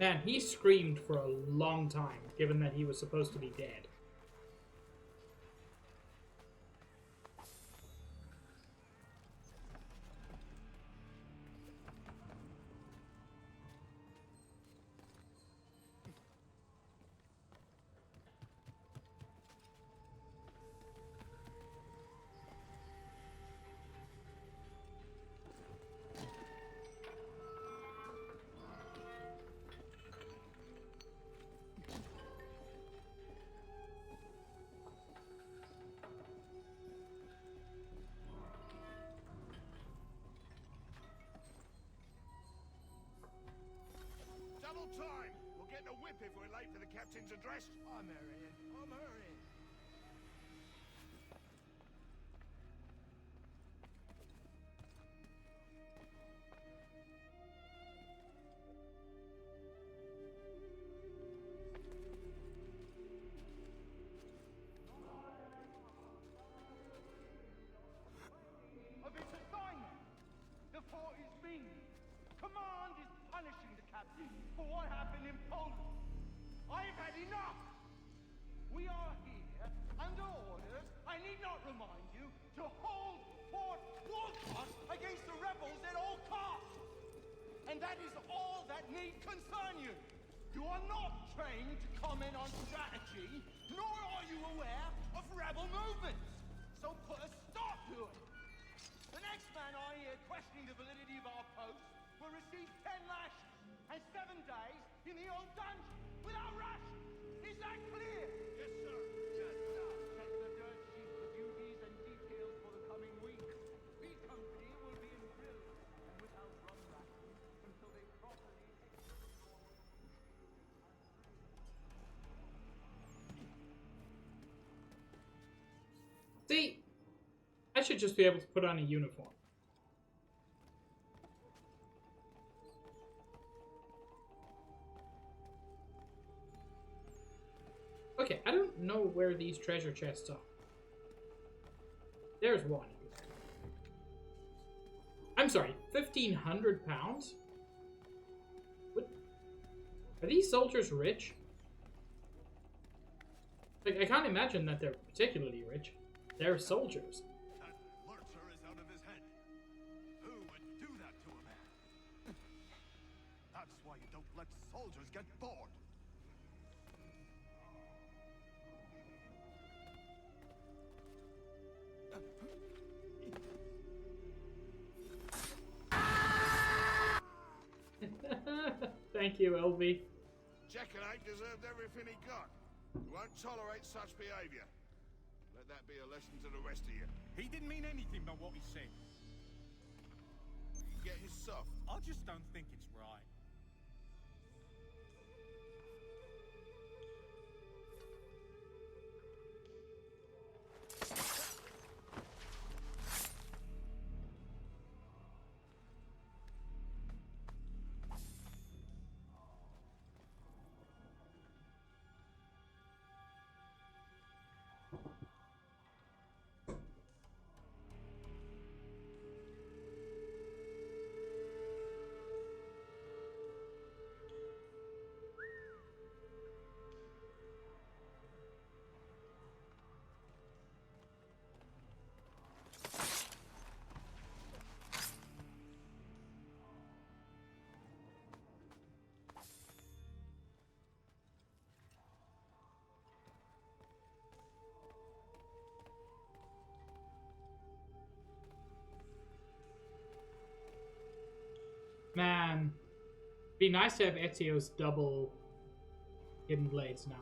Man, he screamed for a long time, given that he was supposed to be dead. Double time! We'll get in a whip if we're late for the captain's address. I'm hurrying. I'm hurrying. Of its assignment. The fort is being. Command is punishing the captain for what happened in Poland. I've had enough! We are here under orders, I need not remind you, to hold Fort Walcott against the rebels at all costs! And that is all that need concern you! You are not trained to comment on strategy, nor are you aware of rebel movements! So put a stop to it! The next man I hear questioning the validity of our post will receive 10 lashes and 7 days in the old dungeon without rations. Is that clear? Yes, sir. Yes, sir. Set the dirt sheet for duties and details for the coming week. B Company will be in drill and without rum rations until they properly. See, I should just be able to put on a uniform. Okay, I don't know where these treasure chests are. There's one. I'm sorry, 1,500 pounds? What? Are these soldiers rich? Like, I can't imagine that they're particularly rich. They're soldiers. That lurcher is out of his head. Who would do that to a man? That's why you don't let soldiers get bored. Thank you, LV. Jackanate deserved everything he got. We won't tolerate such behavior. Let that be a lesson to the rest of you. He didn't mean anything by what he said. You getting soft? I just don't think it's right. Man, it'd be nice to have Ezio's double hidden blades now.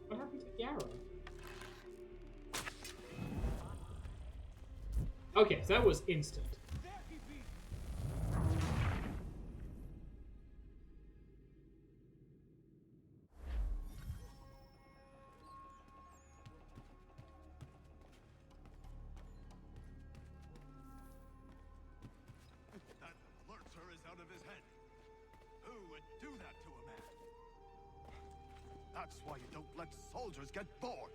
What happened to the arrow? Okay, so that was instant. out of his head. Who would do that to a man? That's why you don't let soldiers get bored.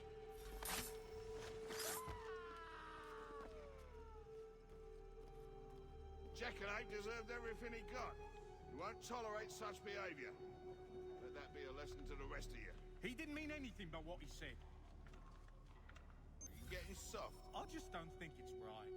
Jekkanate deserved everything he got. You won't tolerate such behavior. Let that be a lesson to the rest of you. He didn't mean anything but what he said. You're getting soft. I just don't think it's right.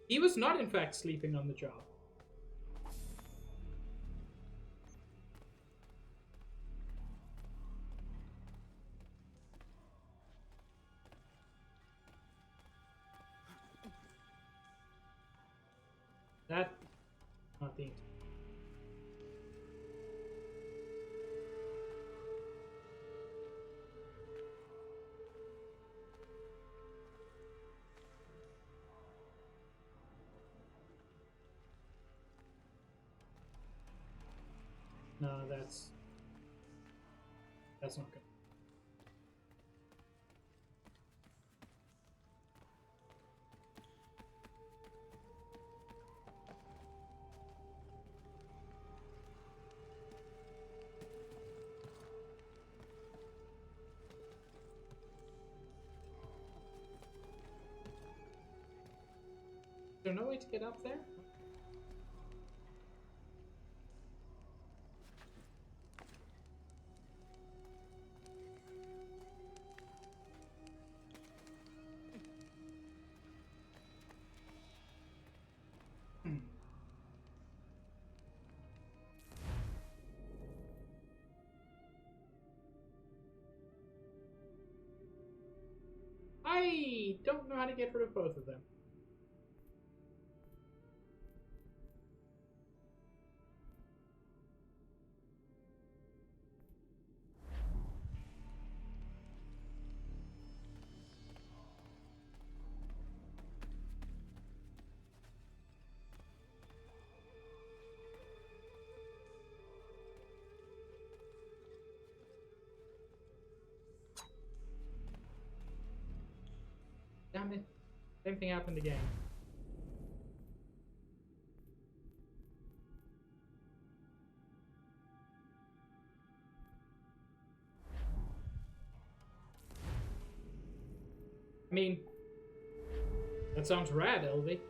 He was not, in fact, sleeping on the job. That, not the. No, that's not good. Is there no way to get up there? I don't know how to get rid of both of them. Damn it. Same thing happened again. I mean, that sounds rad, Elvie.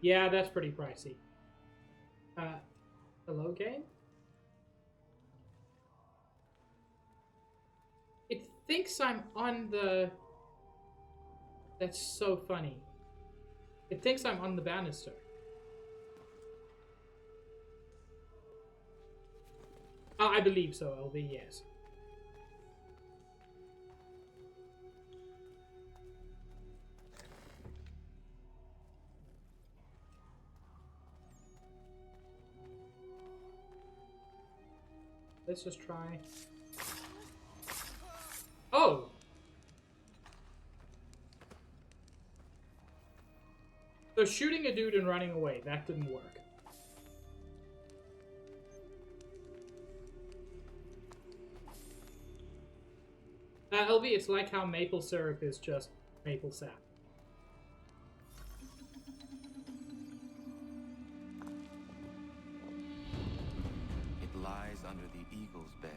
Yeah, that's pretty pricey. Hello, game? It thinks I'm on the... That's so funny. It thinks I'm on the banister. I believe so, LV, yes. Let's just try. Oh! So shooting a dude and running away, that didn't work. LV, it's like how maple syrup is just maple sap. It lies under the eagle's bed.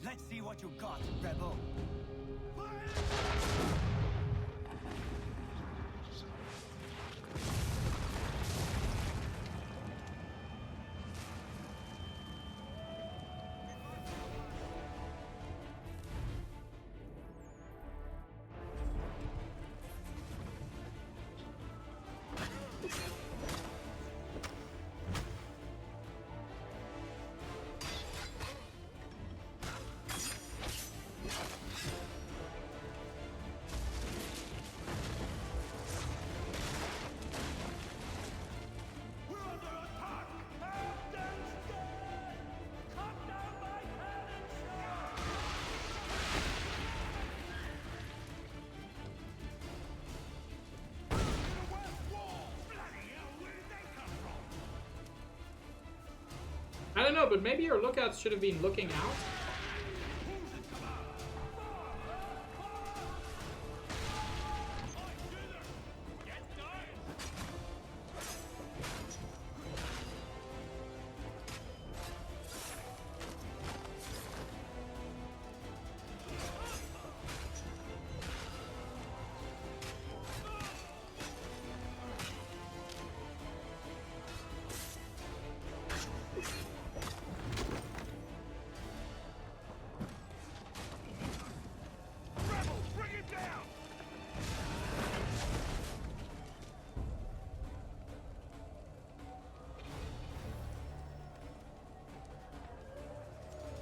Let's see what you got, rebel. don't know, but maybe your lookouts should have been looking out.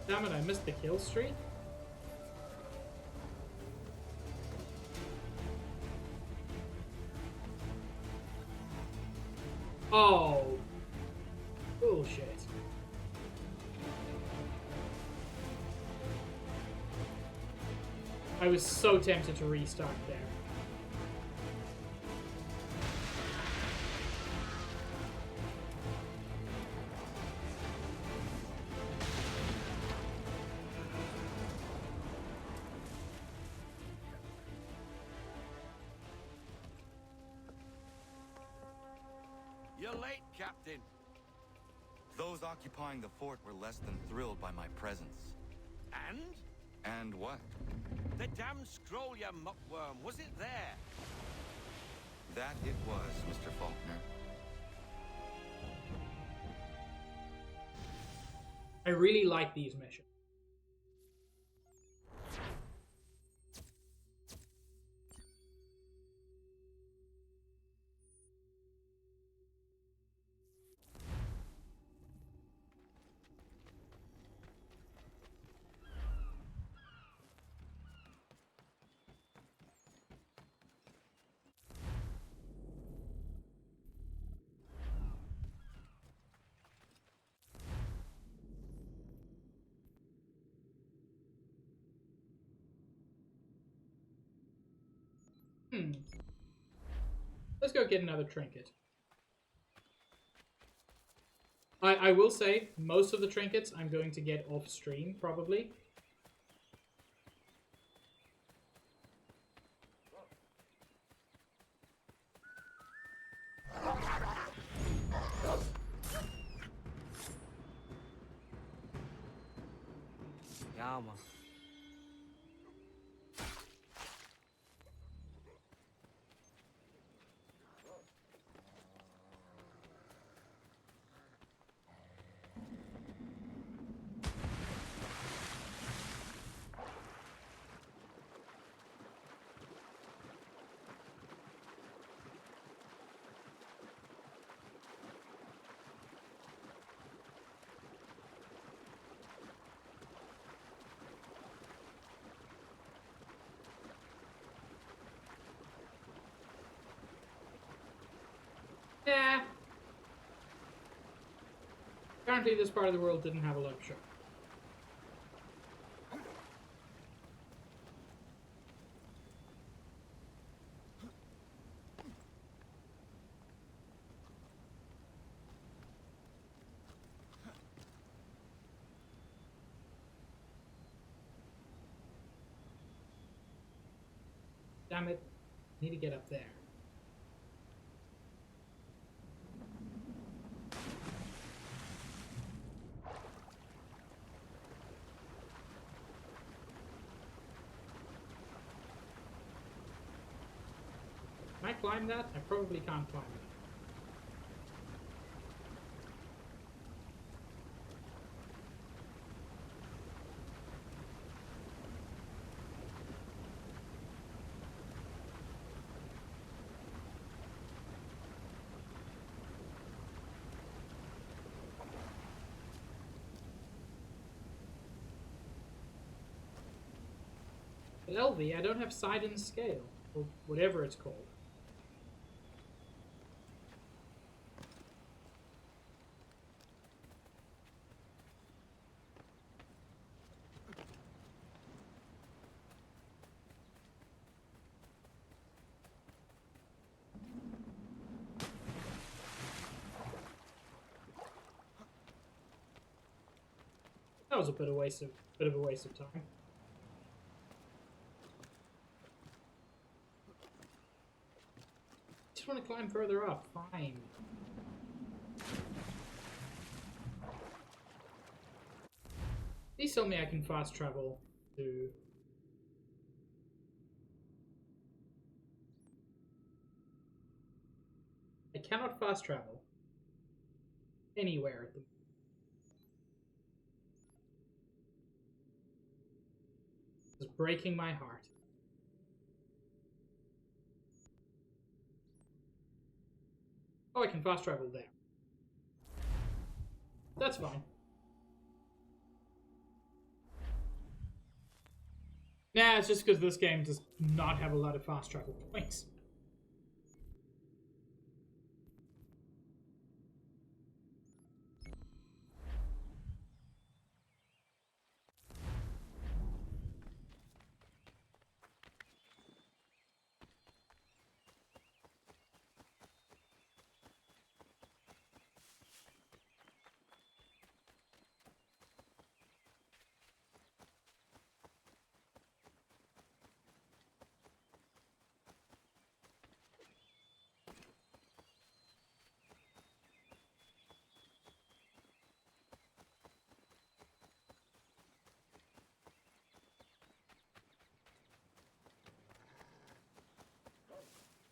Damn it, I missed the kill streak. Oh. Bullshit. I was so tempted to restart there. You're late, Captain. Those occupying the fort were less than thrilled by my presence. And? And what? The damn scroll, you muckworm. Was it there? That it was, Mr. Faulkner. I really like these missions. Let's go get another trinket. I will say, most of the trinkets I'm going to get off stream, probably. Yama. Yeah. Apparently this part of the world didn't have a lot of sugar. Damn it. Need to get up there. Can I climb that? I probably can't climb it. But LV, I don't have Sidon Scale, or whatever it's called. was a bit of a waste of time. Just want to climb further up. Fine. Please tell me I can fast travel to... I cannot fast travel anywhere at the moment. It's breaking my heart. Oh, I can fast travel there. That's fine. Nah, it's just because this game does not have a lot of fast travel points.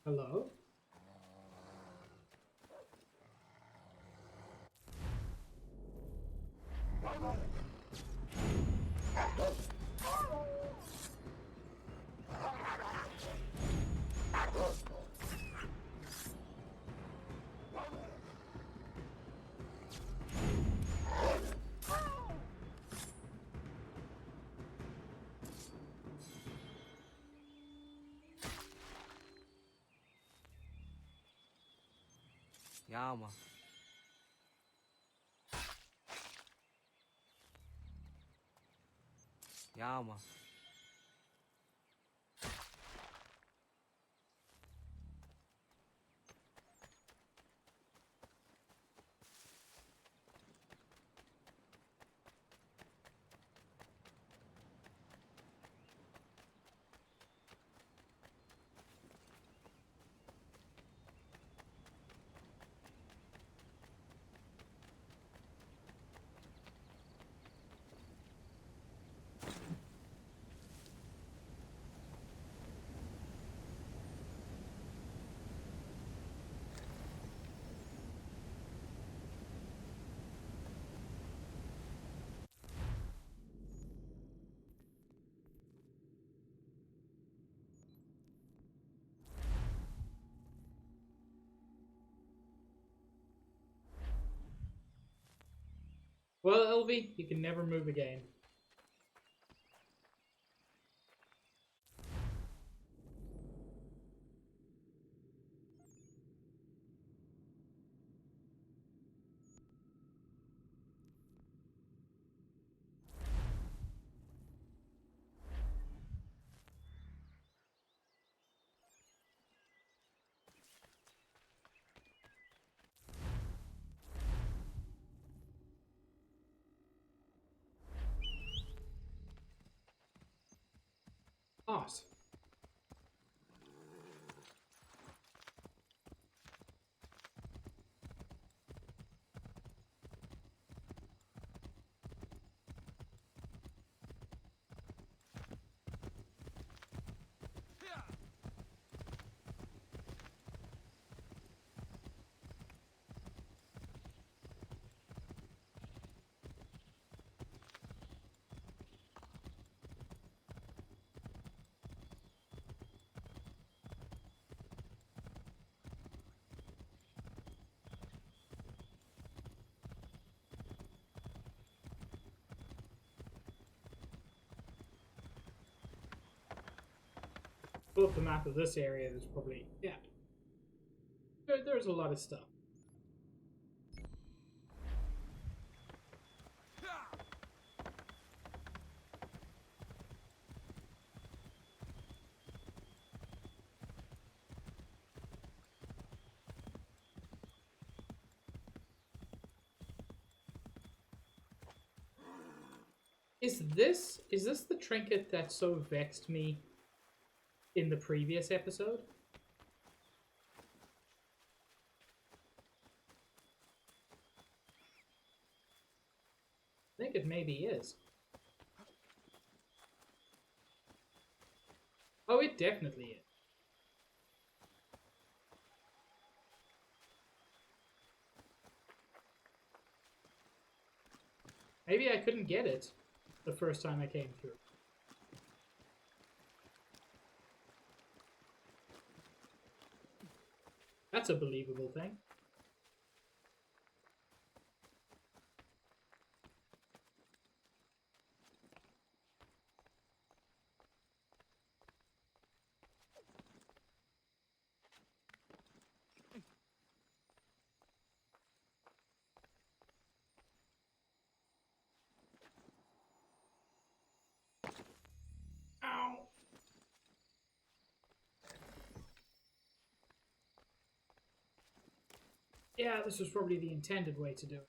Hello? Yama. Yama. Well, Elvie, you can never move again. Awesome. Pull up the map of this area, there's probably, yeah. There's a lot of stuff. Is this the trinket that so vexed me in the previous episode? I think it maybe is. Oh, it definitely is. Maybe I couldn't get it the first time I came through. That's a believable thing. Ow. Yeah, this was probably the intended way to do it.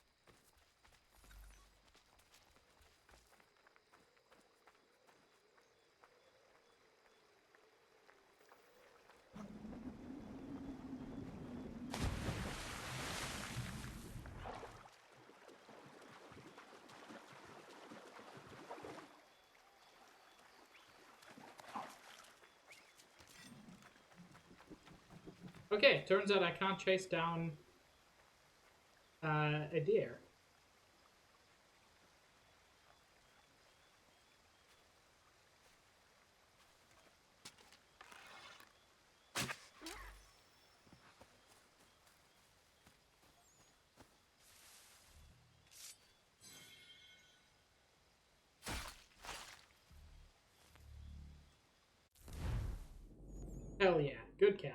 Okay, turns out I can't chase down a deer. Hell yeah, good cat.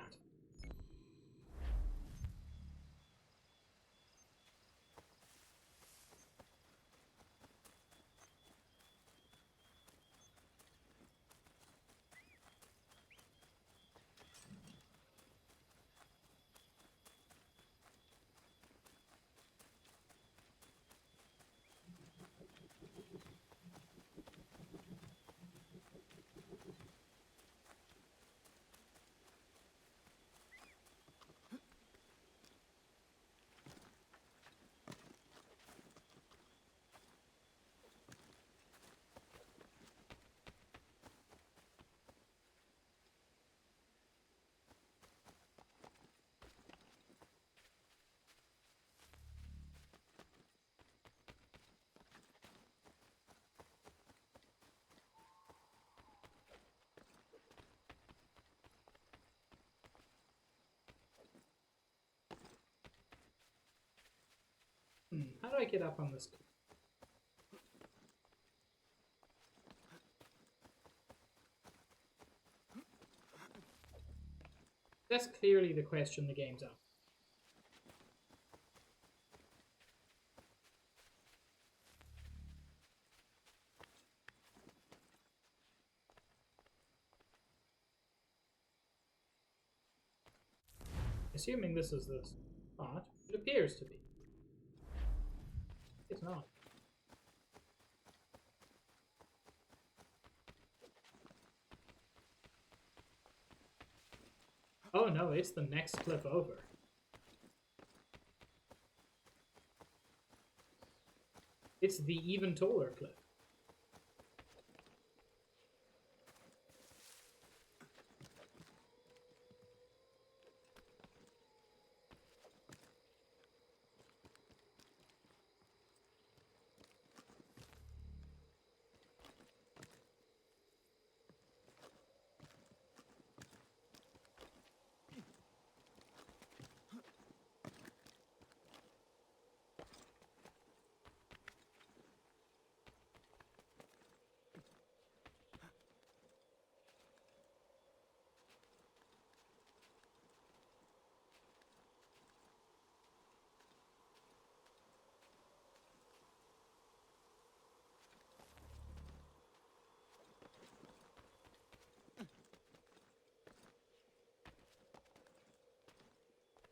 How do I get up on this? That's clearly the question the game's up. Assuming this is the spot, it appears to be. It's not. Oh no, it's the next cliff over. It's the even taller cliff.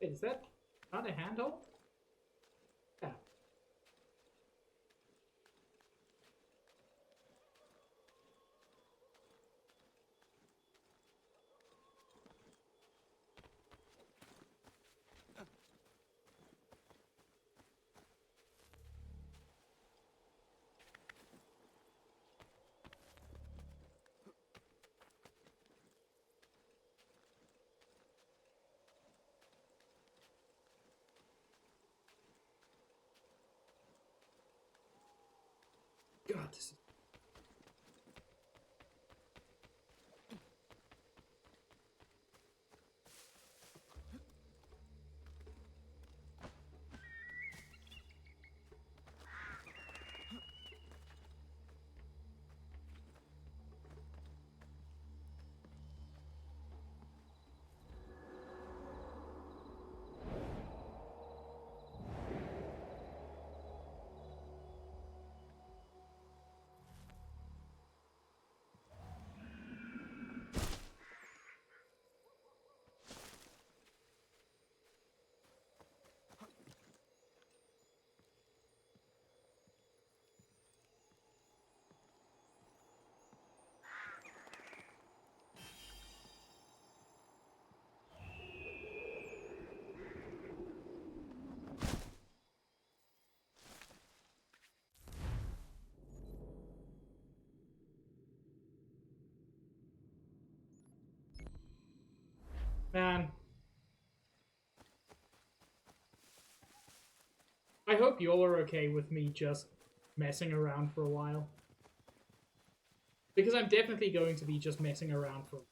Wait, is that not a handle? Yeah. this is... Man. I hope y'all are okay with me just messing around for a while. Because I'm definitely going to be just messing around for a while.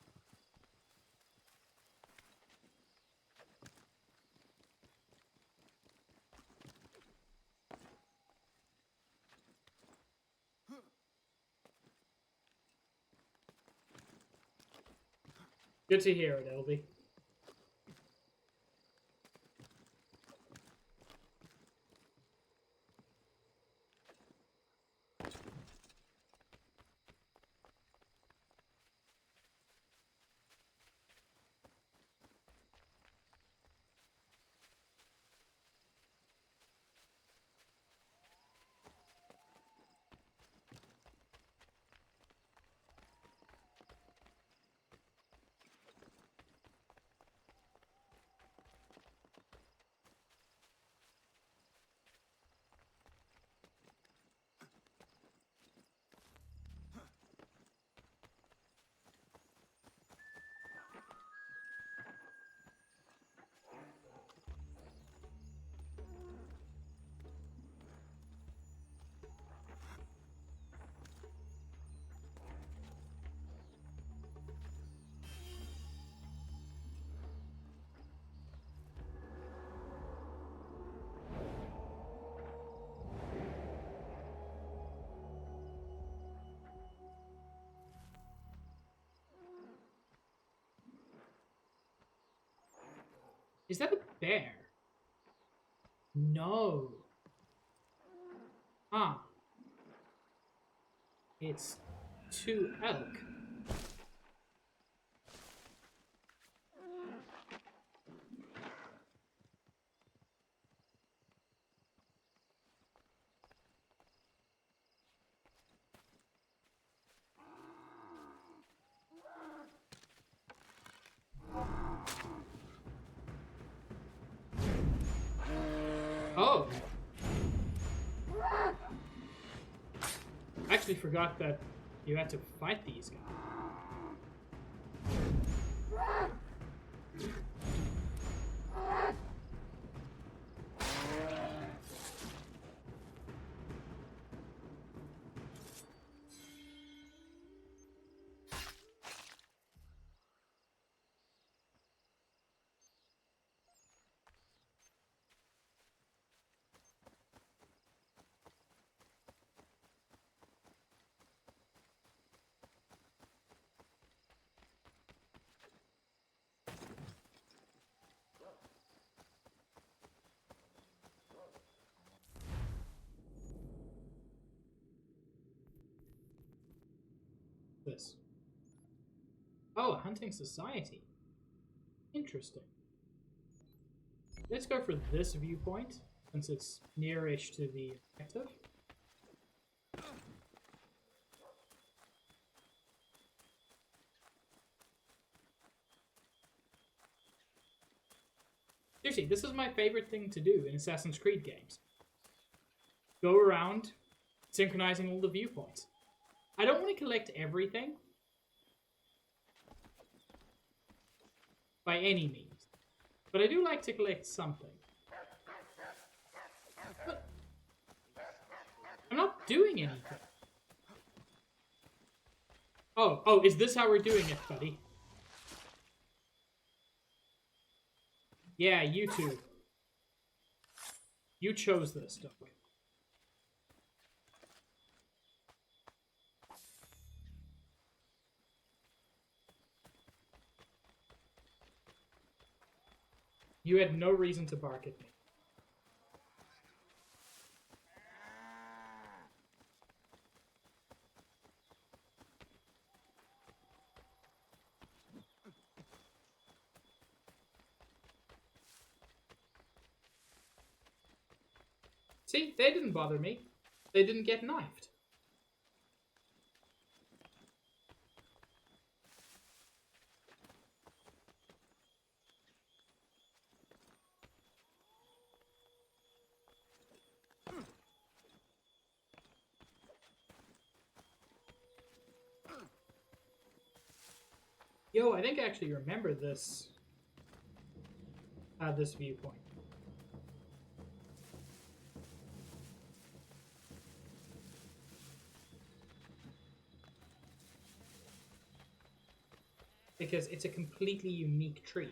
Good to hear it, Elvie. Is that a bear? No. Ah. It's 2 elk. Oh! I actually forgot that you had to fight these guys. This. Oh, a hunting society. Interesting. Let's go for this viewpoint, since it's nearish to the objective. Seriously, this is my favorite thing to do in Assassin's Creed games. Go around synchronizing all the viewpoints. I don't want to collect everything by any means, but I do like to collect something. But I'm not doing anything. Oh, is this how we're doing it, buddy? Yeah, you two. You chose this, don't we? You had no reason to bark at me. See, they didn't bother me. They didn't get knifed. Yo, I think I actually remember this. This viewpoint. Because it's a completely unique tree.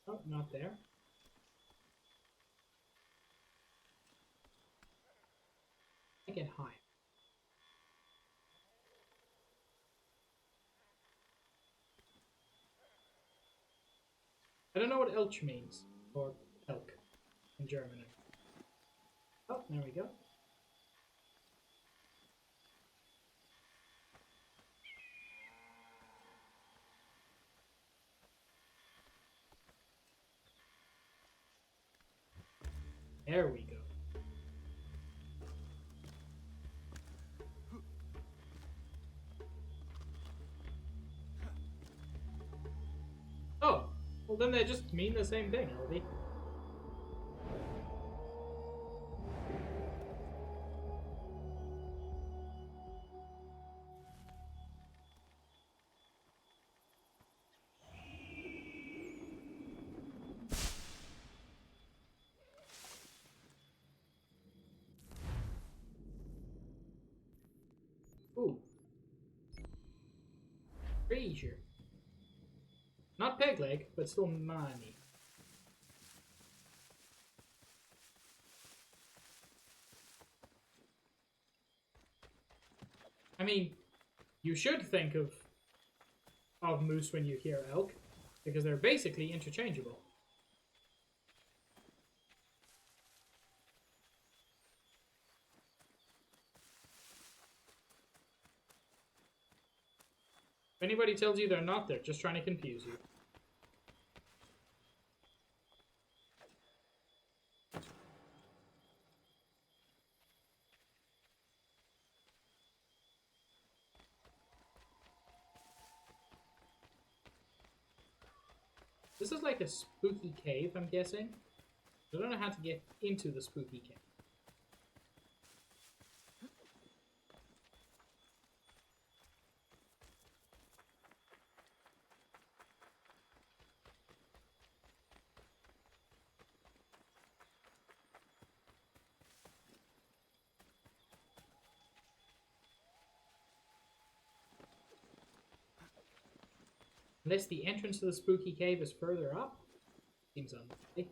Oh, not there. I get high. I don't know what Elch means, or elk in German. Oh, there we go. There we go. Oh, well then they just mean the same thing, Elby. Ooh. Treasure. Not peg leg, but still money. I mean, you should think of moose when you hear elk, because they're basically interchangeable. If anybody tells you they're not, they're just trying to confuse you. This is like a spooky cave, I'm guessing. I don't know how to get into the spooky cave. Unless the entrance to the spooky cave is further up. Seems unlikely.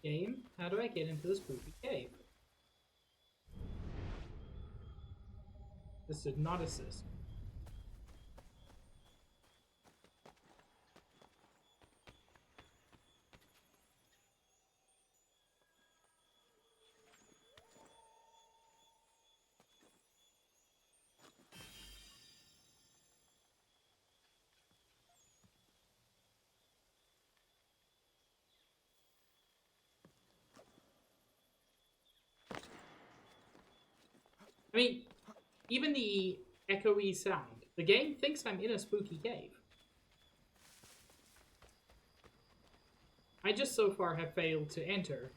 Game, how do I get into the spooky cave? This did not assist. I mean, even the echoey sound. The game thinks I'm in a spooky cave. I just so far have failed to enter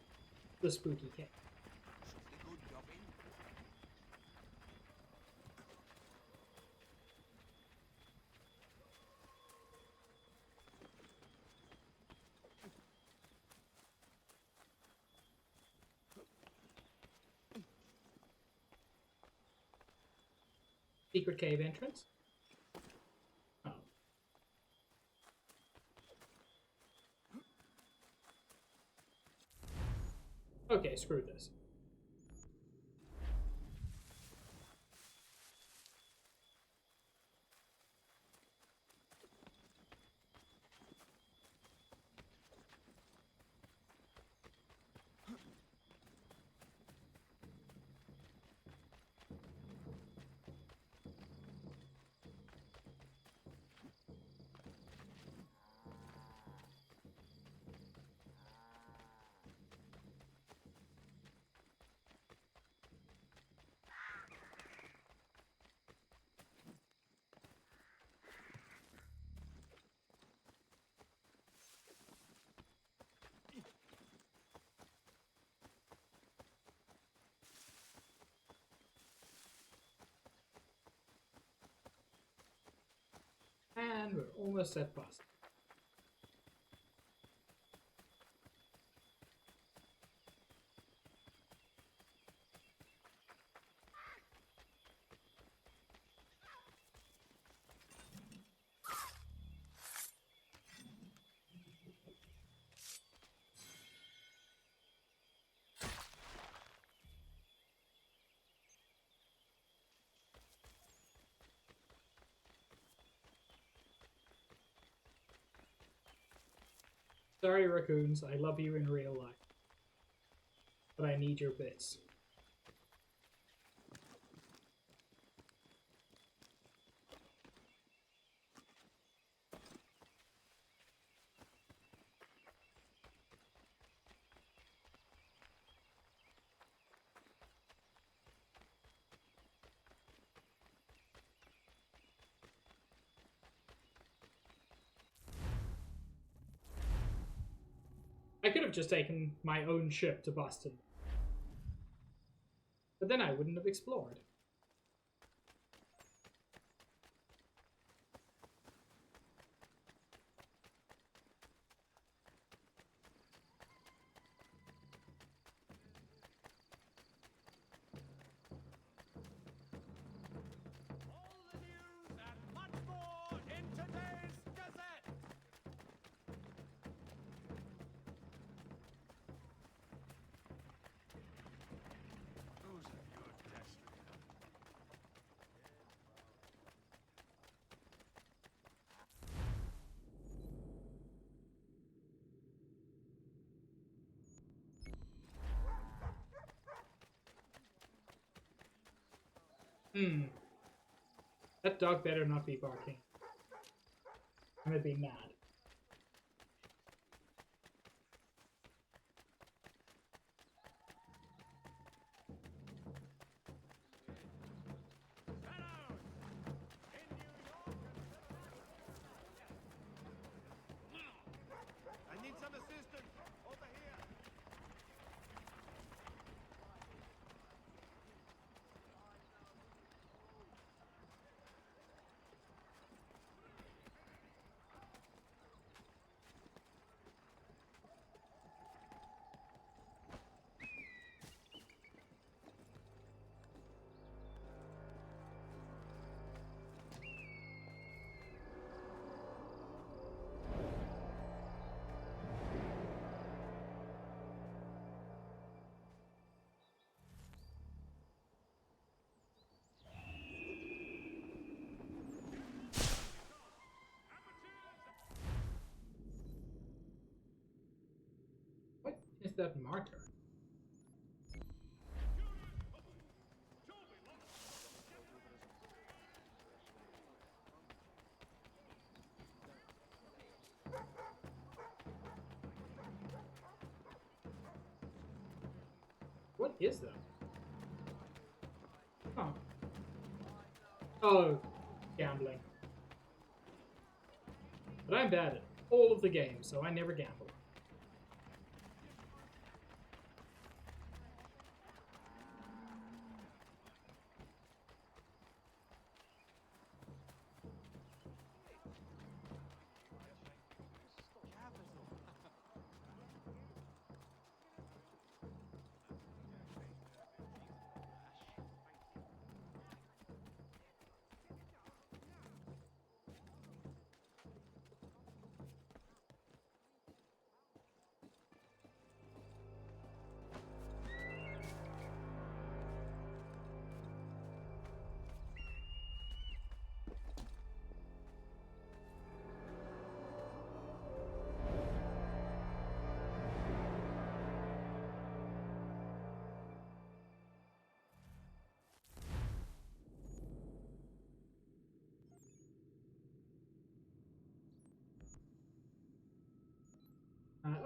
the spooky cave. Secret cave entrance? Oh. Okay, screw this. And we're almost at boss. Sorry, raccoons, I love you in real life. But I need your bits. I could have just taken my own ship to Boston. But then I wouldn't have explored. That dog better not be barking. I'm gonna be mad. I need some assistance. Over here. What is that marker? What is that? Oh. Oh, gambling. But I'm bad at all of the games, so I never gamble.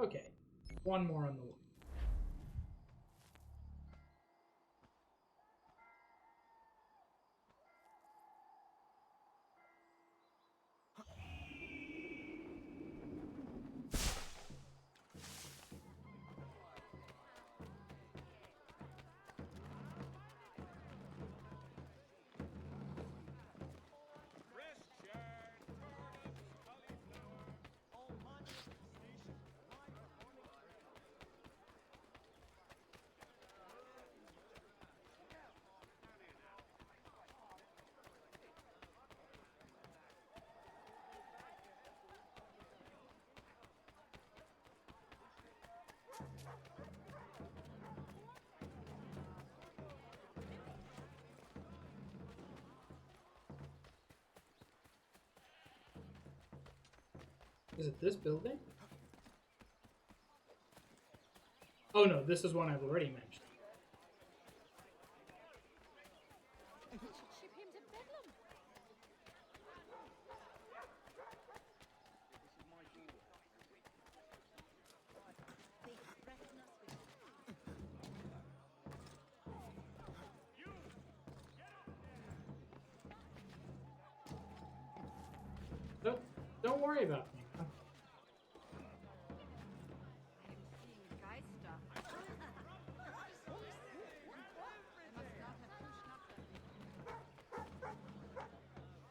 Okay, one more on the way. Is it this building? Oh no, this is one I've already mentioned. Ship him to Bedlam. Don't worry about me.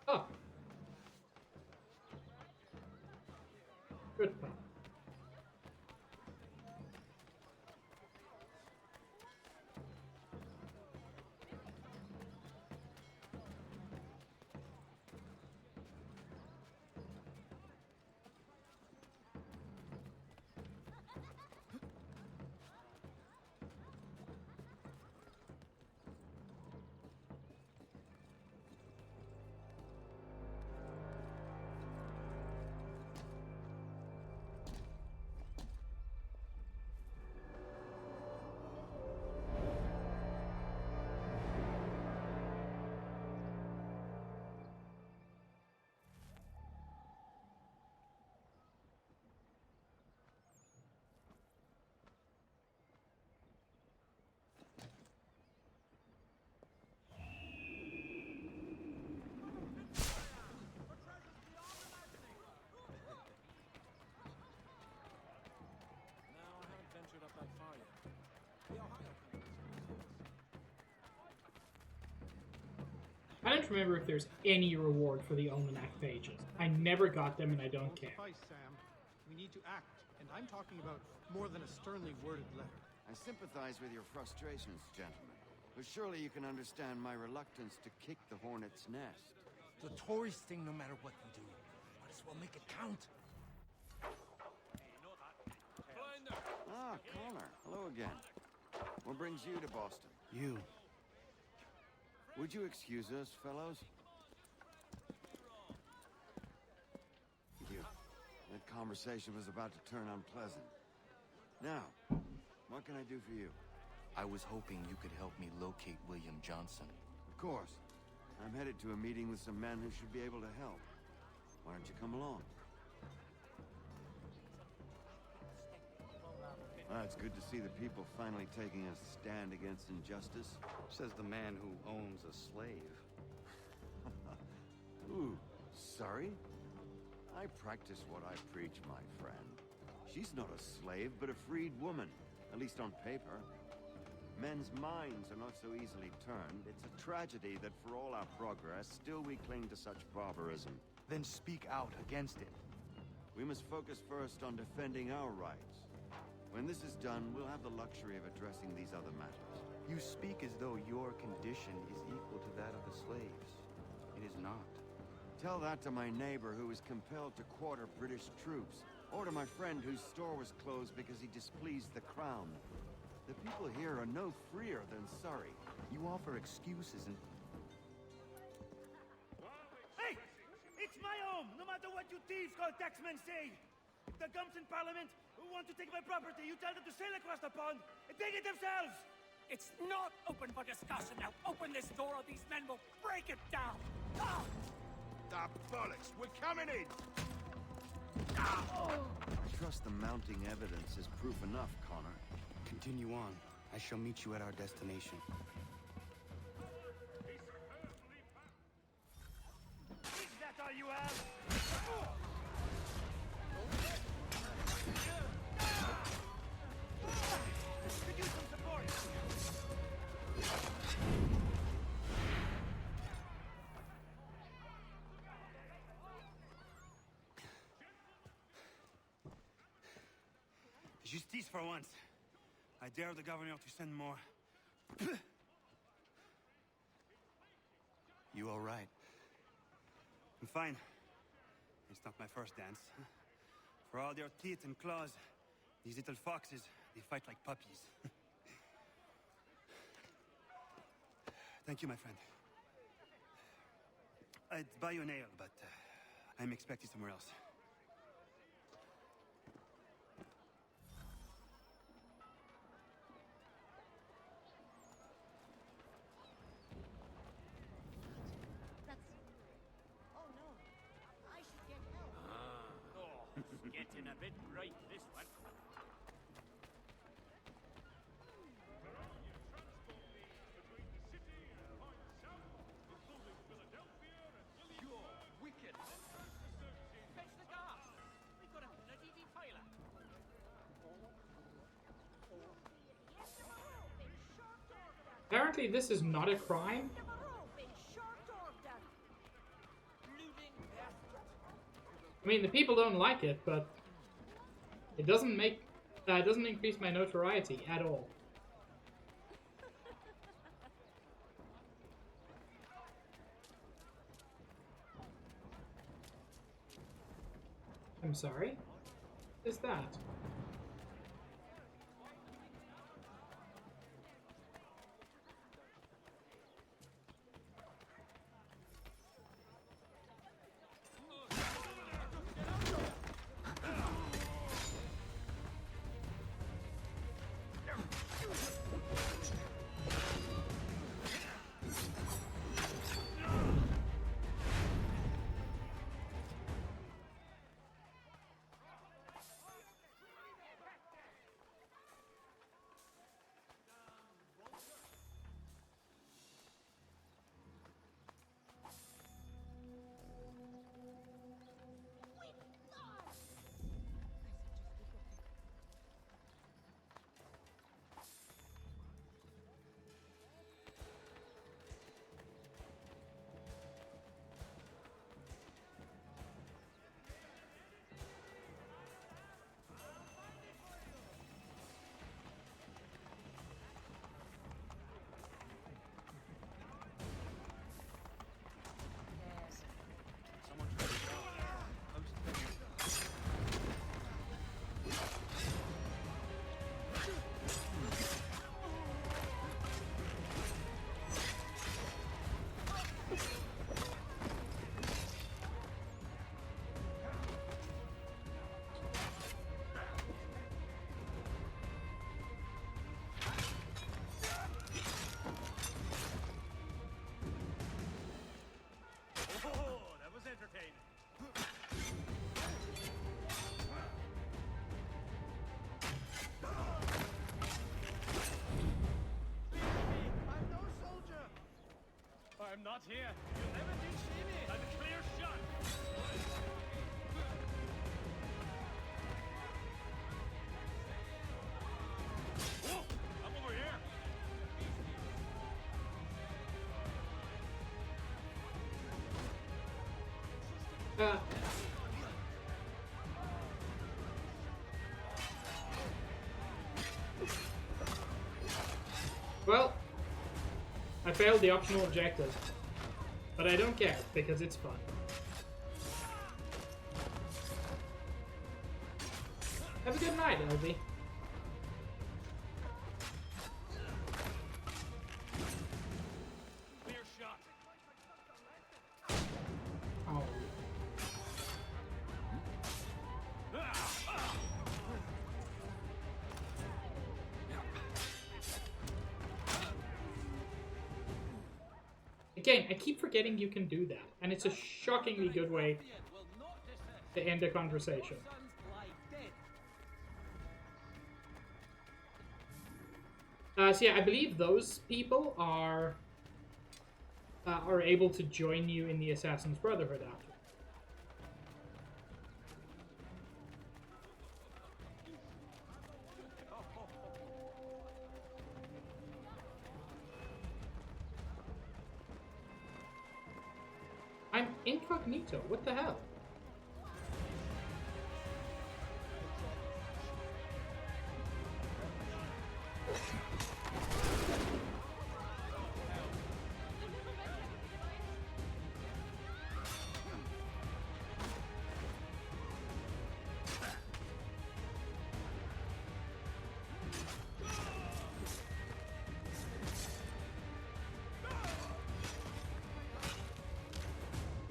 Oh. Good fun. I don't remember if there's any reward for the Almanac pages. I never got them and I don't care. Sam. We need to act, and I'm talking about more than a sternly worded letter. I sympathize with your frustrations, gentlemen. But surely you can understand my reluctance to kick the hornet's nest. The tourist thing, no matter what we do. Might as well make it count. Ah, Connor. Hello again. What brings you to Boston? You. Would you excuse us, fellows? You. That conversation was about to turn unpleasant. Now, what can I do for you? I was hoping you could help me locate William Johnson. Of course. I'm headed to a meeting with some men who should be able to help. Why don't you come along? It's good to see the people finally taking a stand against injustice. Says the man who owns a slave. Ooh, sorry? I practice what I preach, my friend. She's not a slave, but a freed woman, at least on paper. Men's minds are not so easily turned. It's a tragedy that for all our progress, still we cling to such barbarism. Then speak out against it. We must focus first on defending our rights. When this is done, we'll have the luxury of addressing these other matters. You speak as though your condition is equal to that of the slaves. It is not. Tell that to my neighbor who was compelled to quarter British troops, or to my friend whose store was closed because he displeased the crown. The people here are no freer than Surrey. You offer excuses and... Hey! It's my home, no matter what you thieves called taxmen say! If the gums in Parliament who want to take my property, you tell them to sail across the pond and take it themselves! It's not open for discussion now. Open this door or these men will break it down. Ah! Ah, bollocks! We're coming in! I trust the mounting evidence is proof enough, Connor. Continue on. I shall meet you at our destination. Is that all you have? Could use some support. Justice for once. I dare the governor to send more. You all right? I'm fine. It's not my first dance. For all their teeth and claws, these little foxes, they fight like puppies. Thank you, my friend. I'd buy you an ale, but I'm expected somewhere else. Getting a bit bright, this one. You're wicked. Fetch the gas. We've got a bloody defiler. Apparently this is not a crime. I mean, the people don't like it, but it doesn't increase my notoriety at all. I'm sorry? What is that? not here. You never did see me. I'm a clear shot. Whoa, I'm over here. Well, I failed the optional objective, but I don't care because it's fun. Have a good night, Elvie. Clear shot. Oh. Again, I keep forgetting you can do that, and it's a shockingly good way to end a conversation. So yeah, I believe those people are able to join you in the Assassin's Brotherhood after. I'm incognito. What the hell?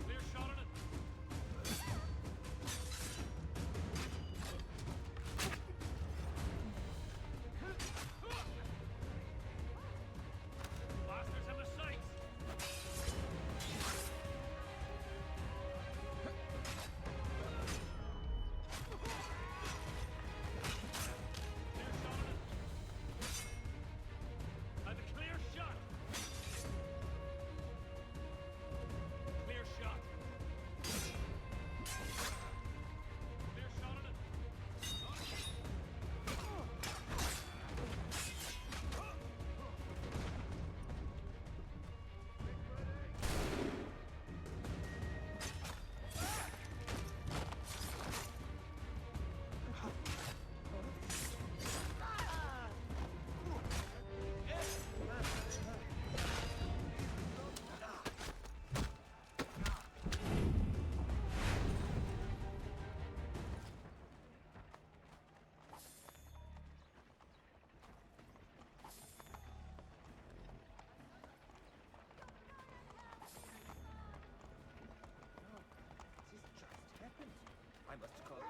Clear shot on it. Blasters have the sights. Have a clear shot. Clear shot. Clear shot on it. I must call it.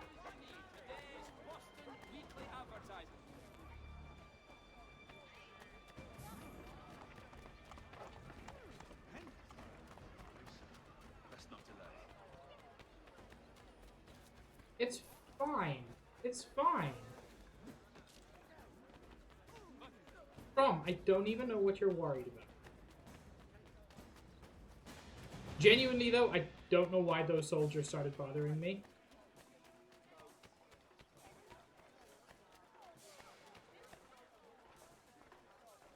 Today's Boston Weekly Advertisement. Best not delay. It's fine. It's fine. From, I don't even know what you're worried about. Genuinely though, I don't know why those soldiers started bothering me.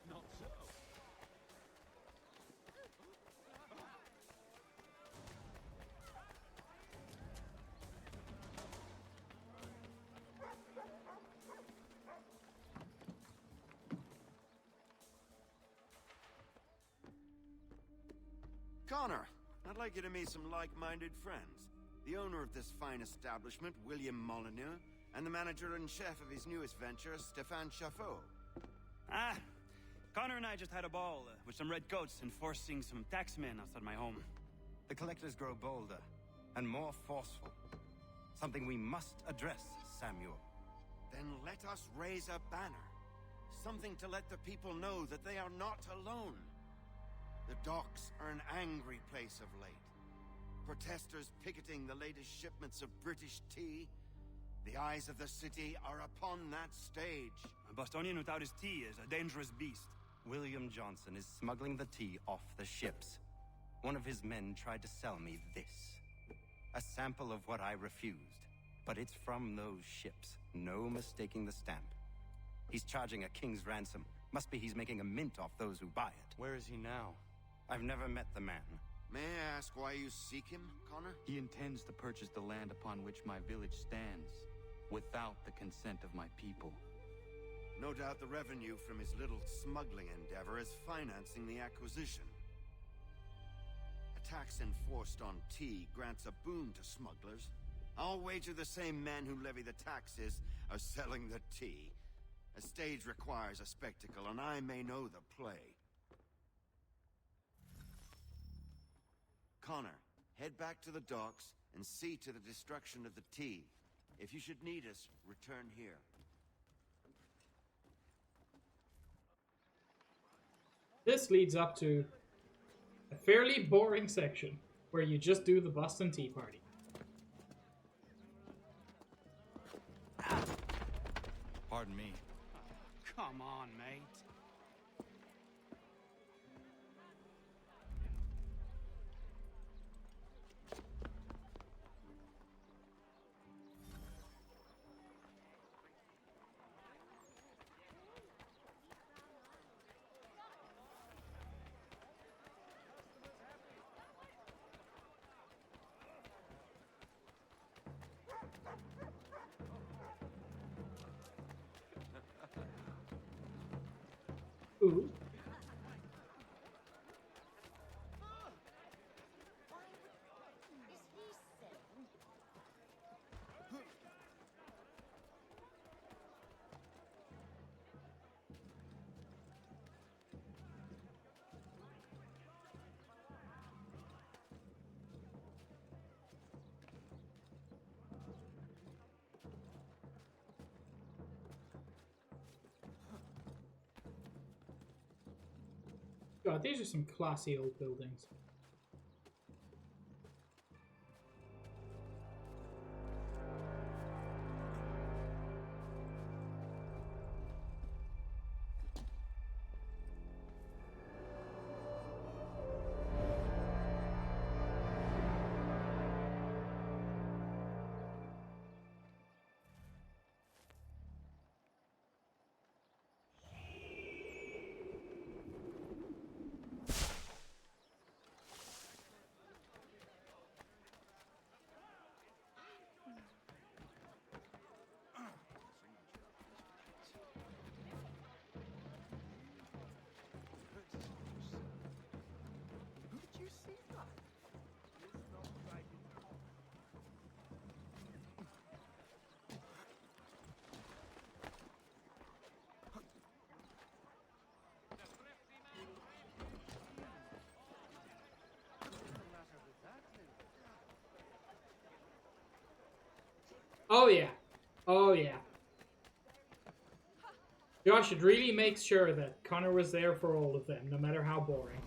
Not so. Connor, I'd like you to meet some like-minded friends. The owner of this fine establishment, William Molyneux, and the manager and chef of his newest venture, Stéphane Chaffeau. Ah, Connor and I just had a ball with some redcoats enforcing some taxmen outside my home. The collectors grow bolder and more forceful. Something we must address, Samuel. Then let us raise a banner. Something to let the people know that they are not alone. The docks are an angry place of late. Protesters picketing the latest shipments of British tea. The eyes of the city are upon that stage. A Bostonian without his tea is a dangerous beast. William Johnson is smuggling the tea off the ships. one of his men tried to sell me this. A sample of what I refused. But it's from those ships. No mistaking the stamp. He's charging a king's ransom. Must be he's making a mint off those who buy it. Where is he now? I've never met the man. May I ask why you seek him, Connor? He intends to purchase the land upon which my village stands, without the consent of my people. No doubt the revenue from his little smuggling endeavor is financing the acquisition. A tax enforced on tea grants a boon to smugglers. I'll wager the same men who levy the taxes are selling the tea. A stage requires a spectacle, and I may know the play. Connor, head back to the docks and see to the destruction of the tea. If you should need us, return here. This leads up to a fairly boring section where you just do the Boston Tea Party. Pardon me. Come on, mate. Ooh. God, these are some classy old buildings. Oh yeah. Oh yeah. Josh should really make sure that Connor was there for all of them, no matter how boring.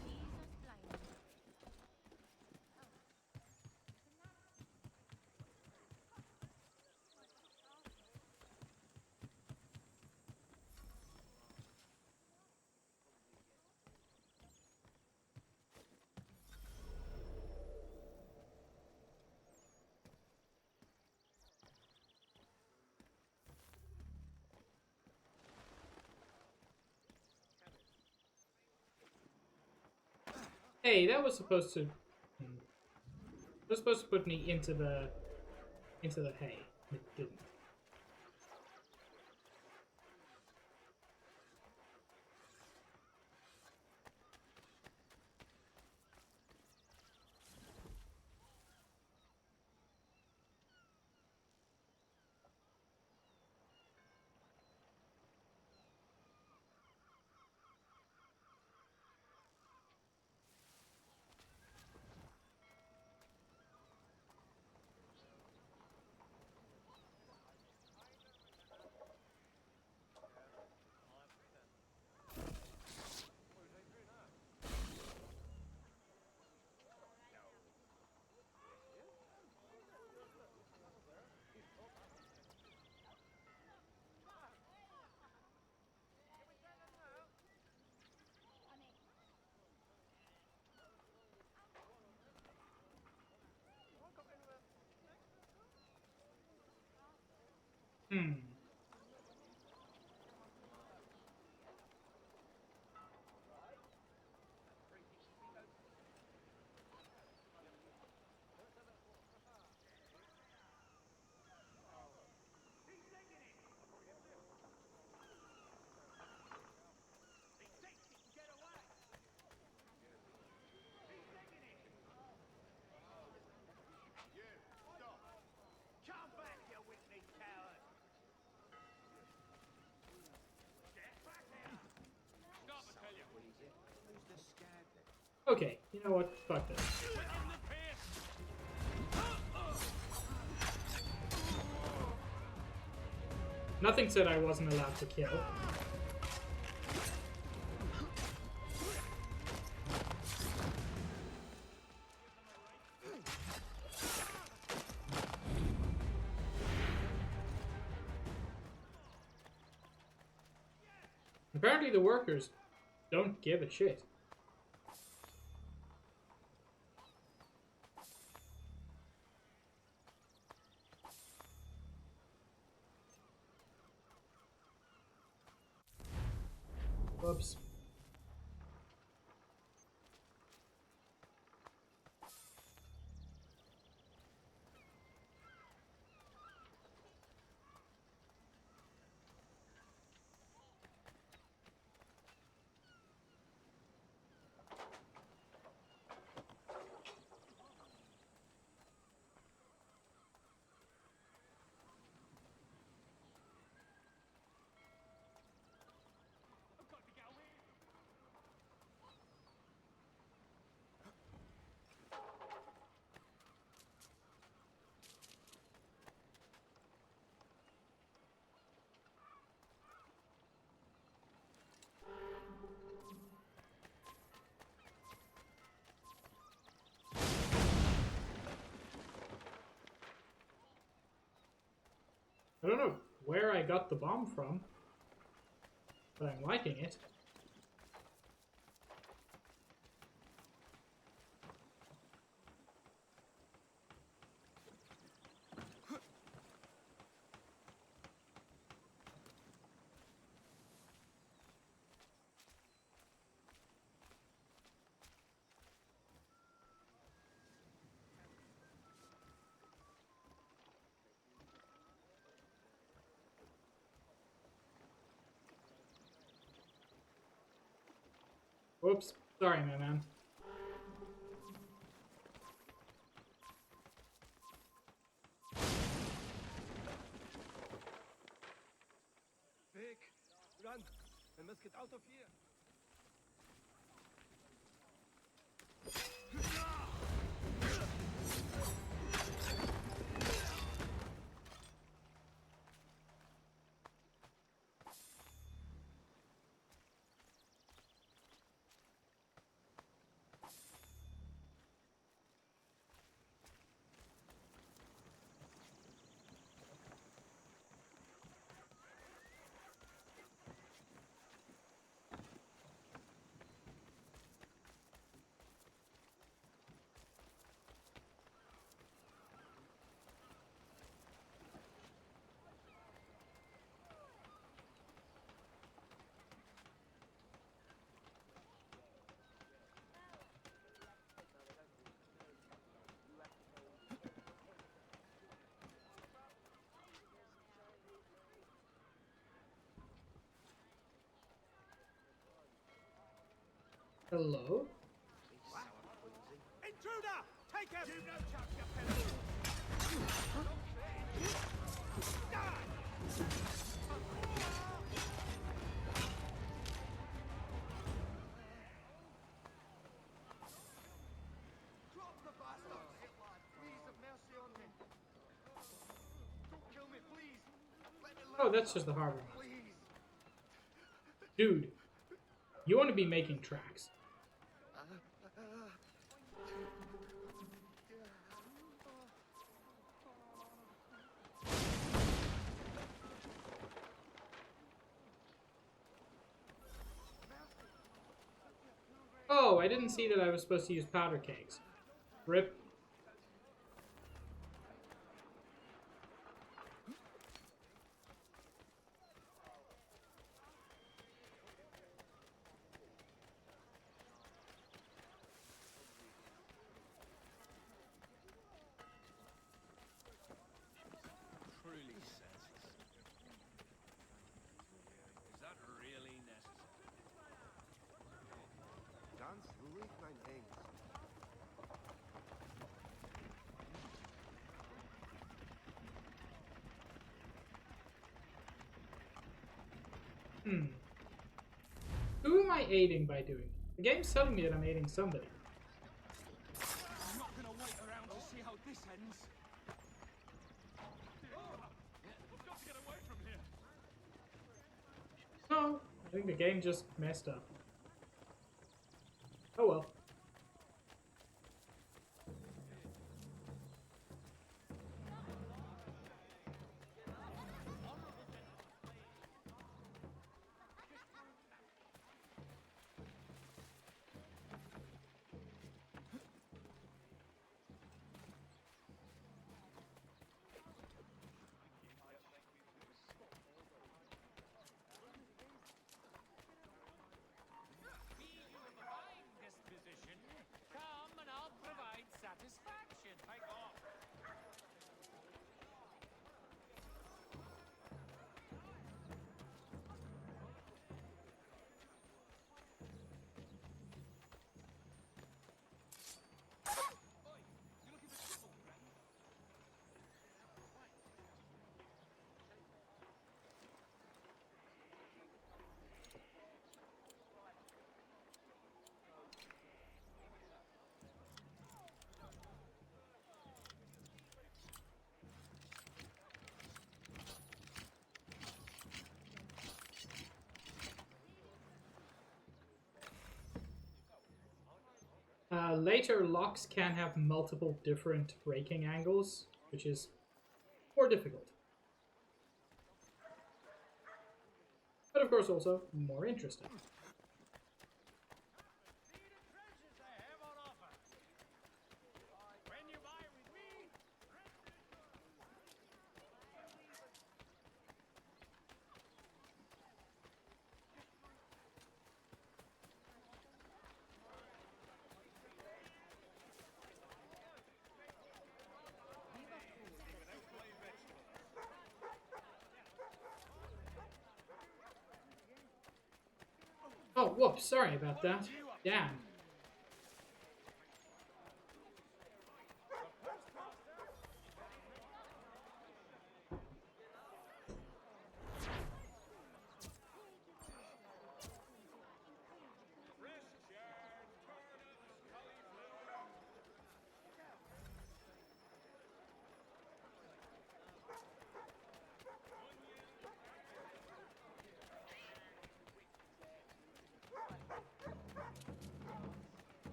Hey, that was supposed to... was supposed to put me into the hay. It didn't. Hmm. Come back, you Whitney coward! Get back here! Stop, I tell you! Who's the scab then? Okay, you know what? Fuck this. Nothing said I wasn't allowed to kill. Apparently the workers don't give a shit. Whoops. I don't know where I got the bomb from, but I'm liking it. Whoops. Sorry, my man. Vic, run! We must get out of here! Hello? Intruder! Take him! You no chance, you peasant! Drop the bastard! Please have mercy on me! Don't kill me, please! Let me Oh, live! that's just the harbor. Please! Dude, you want to be making tracks. Oh, I didn't see that I was supposed to use powder kegs. Rip. I aiding by doing it? The game's telling me that I'm aiding somebody. I'm not gonna wait around to see how this ends. I've got to get away from here. No, I think the game just messed up. Oh well. Come and I'll provide satisfaction. Take off. Later, locks can have multiple different breaking angles, which is more difficult. But of course also more interesting. Oh, whoops, sorry about that. Damn.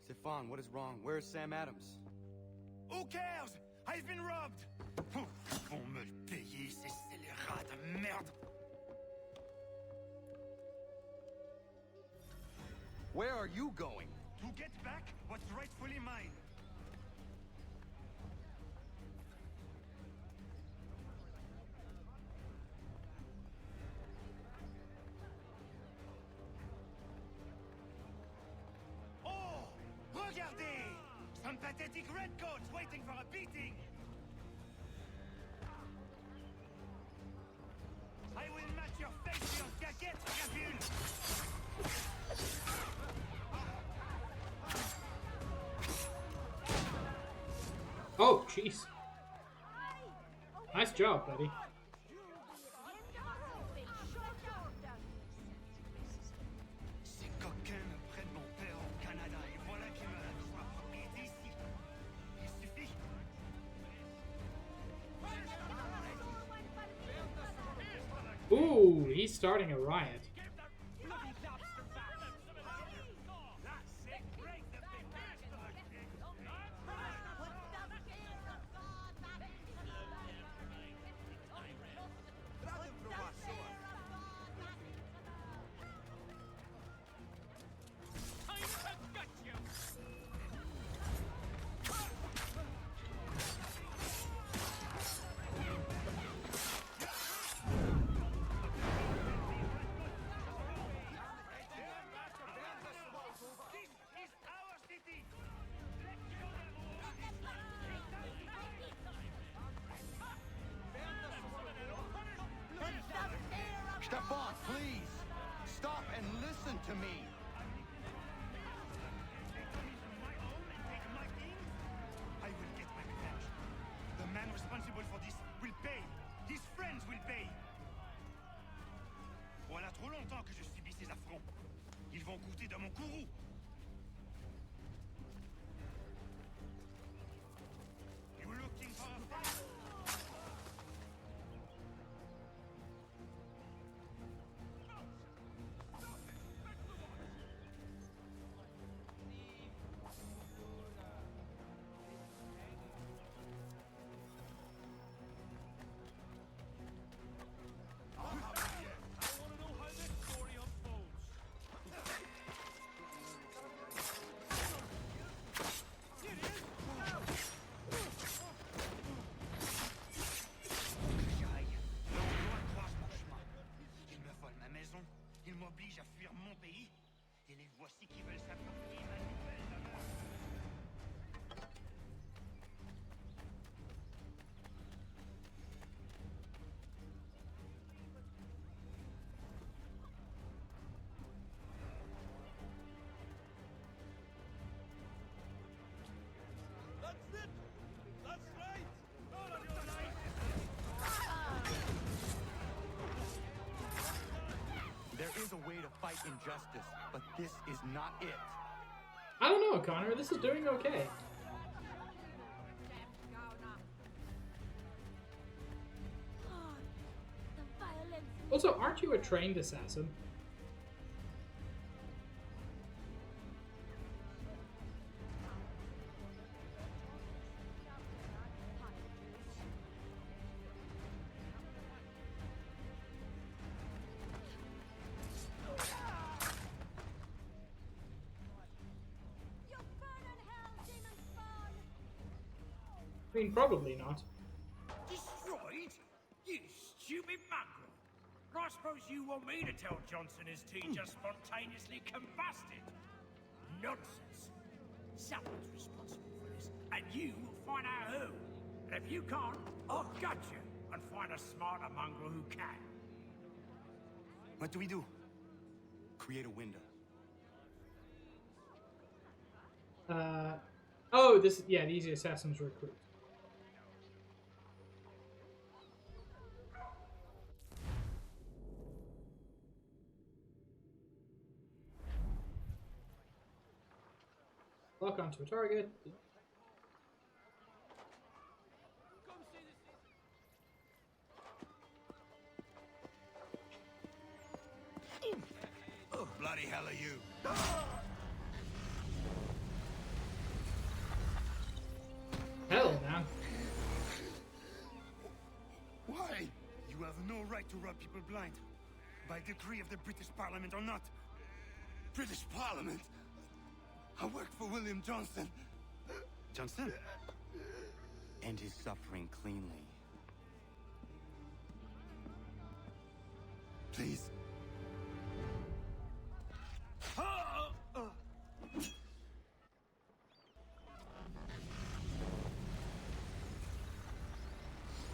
Stefan, what is wrong? Where's Sam Adams? Who cares? I've been robbed! Vont me le payer, ces scélérats de merde! Where are you going? To get back what's rightfully mine. Oh! Regardez! Some pathetic redcoats waiting for a beating! I will match your face to your jacket, Capune! Oh, jeez. Nice job, buddy. Ces coquins me prennent mon père au Canada et voilà qu'ils me l'attrapent. Et d'ici, il suffit. Ooh, he's starting a riot. to me. I will get my revenge. The man responsible for this will pay. His friends will pay. Voilà trop longtemps que je subis ces affronts. Ils vont coûter dans mon courroux. You looking for a fight? Ils m'obligent à fuir mon pays, et les voici qui veulent s'approprier ma nouvelle demeure. That's it! That's right! All of your life! There is a way to fight injustice, but this is not it. I don't know, Connor. This is doing okay. Also, aren't you a trained assassin? I mean, probably not. Destroyed? You stupid mongrel! I suppose you want me to tell Johnson his tea just spontaneously combusted? Nonsense! Someone's responsible for this, and you will find out who. And if you can't, I'll gut you and find a smarter mongrel who can. What do we do? Create a window. Oh, this, yeah, these are assassins recruit. Lock onto a target. Oh, bloody hell are you? Hell, man. Why? You have no right to rob people blind. By decree of the British Parliament or not. British Parliament? I work for William Johnson. Johnson? End his suffering cleanly. Please.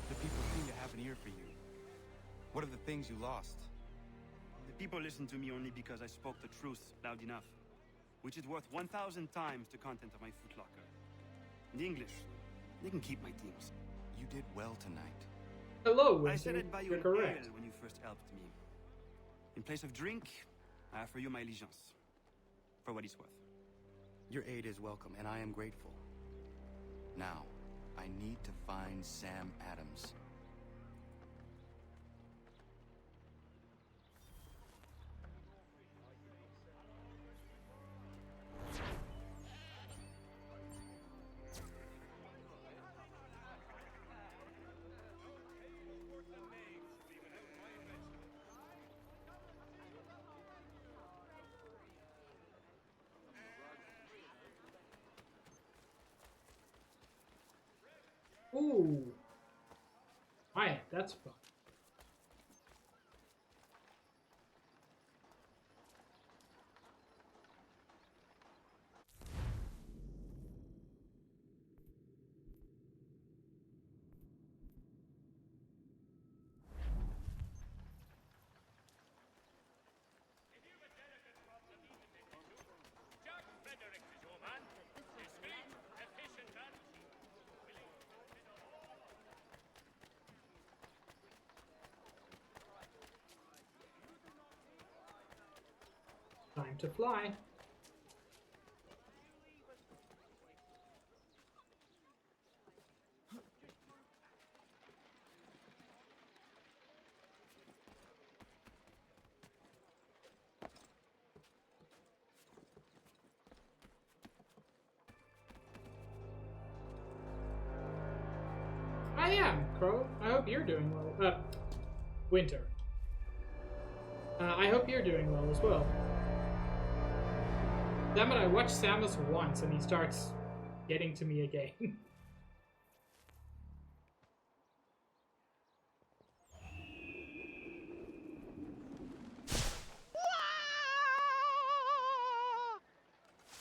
The people seem to have an ear for you. What are the things you lost? The people listen to me only because I spoke the truth loud enough. Which is worth 1,000 times the content of my footlocker. The English, they can keep my teams. You did well tonight. Hello, I Winston. said I'd buy you You're an correct. ale when you first helped me. In place of drink, I offer you my allegiance. For what it's worth. Your aid is welcome, and I am grateful. Now, I need to find Sam Adams. Ooh. Alright, that's fun. time to fly. I am, Crow. I hope you're doing well. Winter. I hope you're doing well as well. Damn it, I watched Samus once and he starts getting to me again.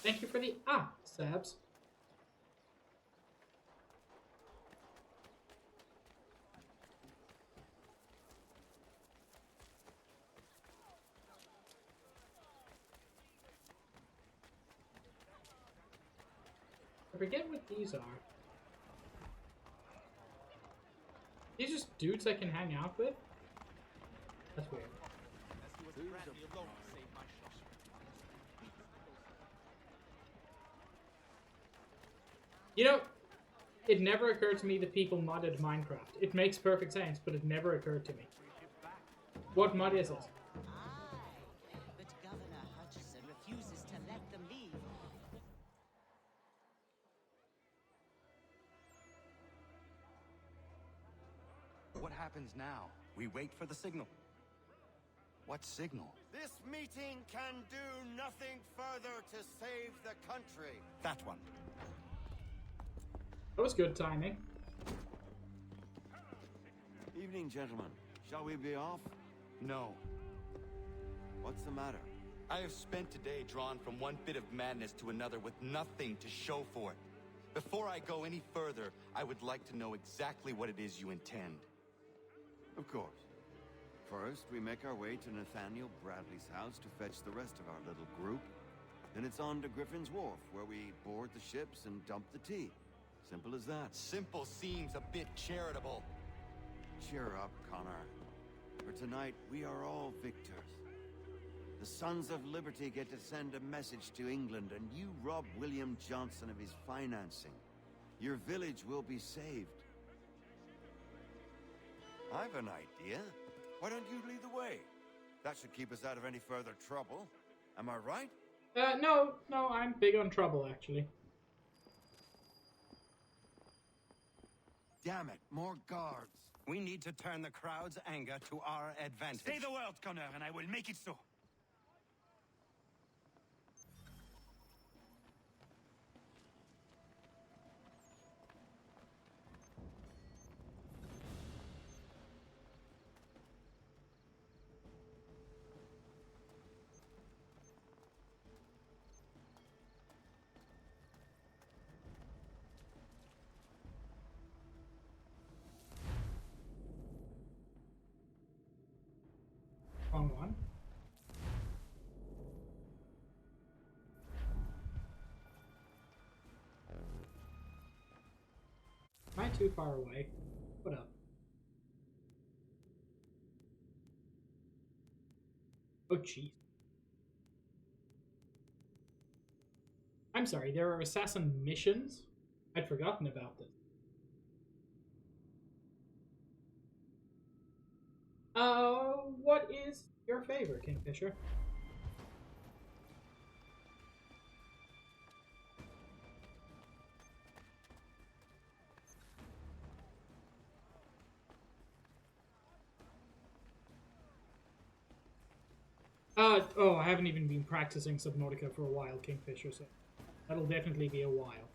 Thank you for the Sabs. I forget what these are. These just dudes I can hang out with? That's weird. You know, it never occurred to me that people modded Minecraft. It makes perfect sense, but it never occurred to me. What mod is it? But Governor Hutchison refuses to let them leave. What happens now? We wait for the signal. What signal? This meeting can do nothing further to save the country. That one. That was good timing. Evening, gentlemen. Shall we be off? No. What's the matter? I have spent today drawn from one bit of madness to another with nothing to show for it. Before I go any further, I would like to know exactly what it is you intend. Of course. First, we make our way to Nathaniel Bradley's house to fetch the rest of our little group. Then it's on to Griffin's Wharf, where we board the ships and dump the tea. Simple as that. Simple seems a bit charitable. Cheer up, Connor. For tonight, we are all victors. The Sons of Liberty get to send a message to England, and you rob William Johnson of his financing. Your village will be saved. I've an idea. Why don't you lead the way? That should keep us out of any further trouble. Am I right? No, I'm big on trouble, actually. Damn it, more guards. We need to turn the crowd's anger to our advantage. Say the word, Connor, and I will make it so. Wrong one. Am I too far away? What up? Oh, jeez. I'm sorry, there are assassin missions? I'd forgotten about this. What is your favor, Kingfisher? Oh, I haven't even been practicing Subnautica for a while, Kingfisher, so that'll definitely be a while.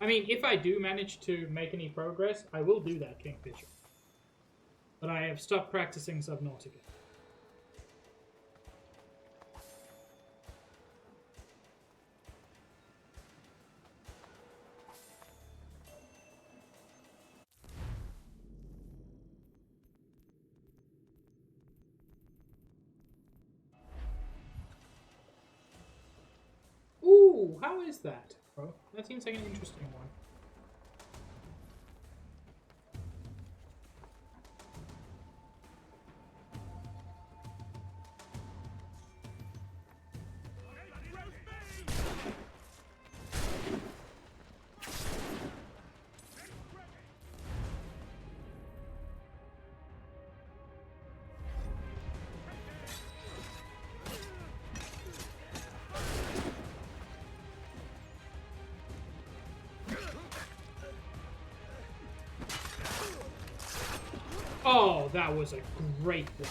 I mean, if I do manage to make any progress, I will do that, Kingfisher. But I have stopped practicing Subnautica. Ooh, how is that, bro? That seems like an interesting one. Oh, that was a great one.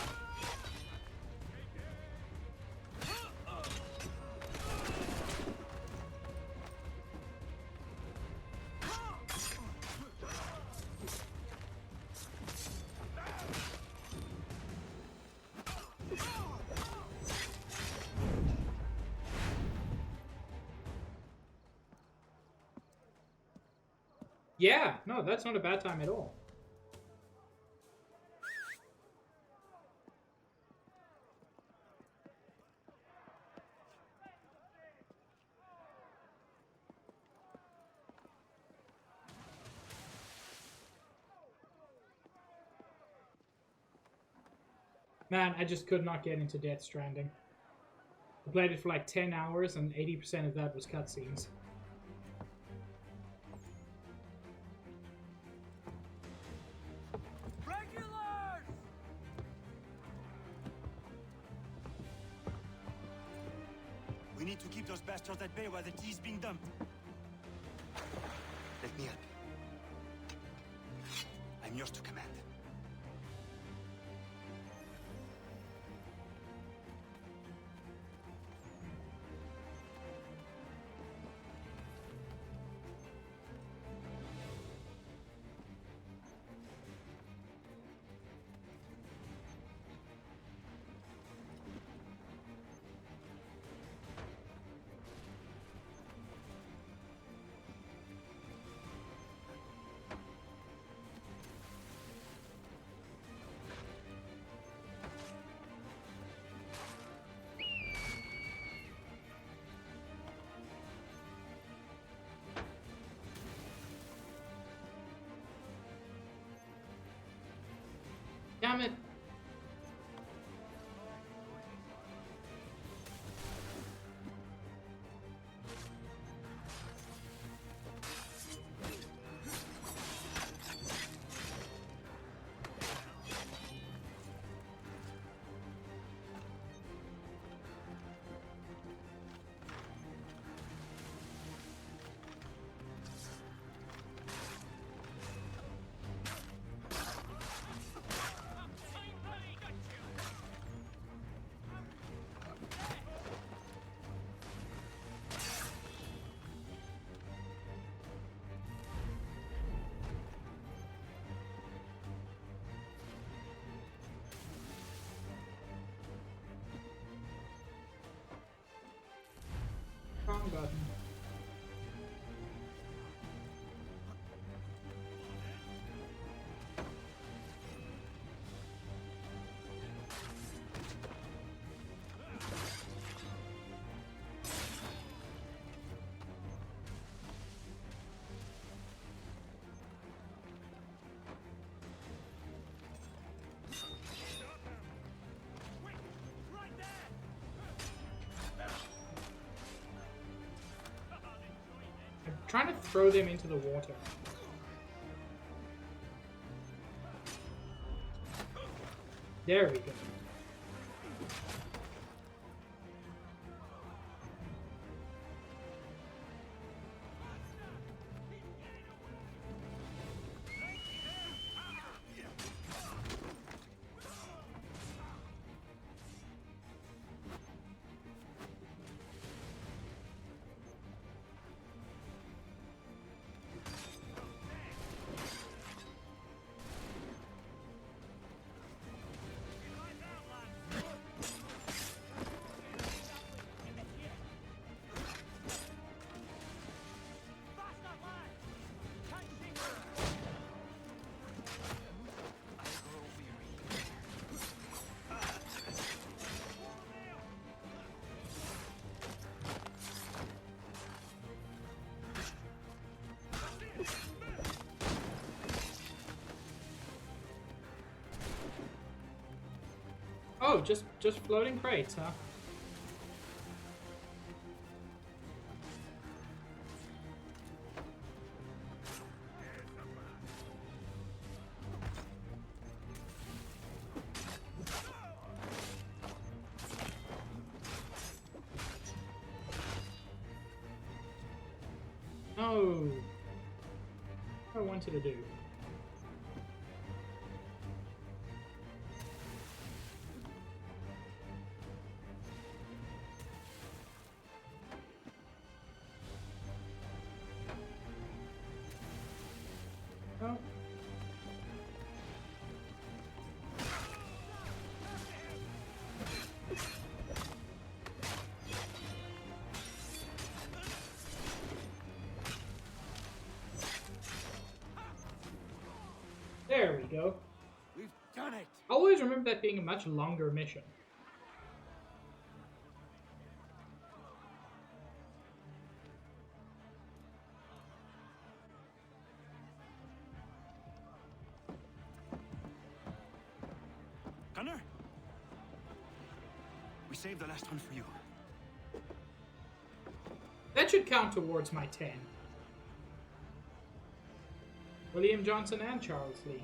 Yeah, no, that's not a bad time at all. Man, I just could not get into Death Stranding. I played it for like 10 hours and 80% of that was cutscenes. We need to keep those bastards at bay while the tea is being dumped. Let me help you. I'm yours to command. Damn it. Wrong button. Trying to throw them into the water. There we go. Oh, just floating crates, huh? No. What I wanted to do. Oh. There we go. We've done it. I always remember that being a much longer mission. Gunnar? We saved the last one for you. That should count towards my 10. William Johnson and Charles Lee.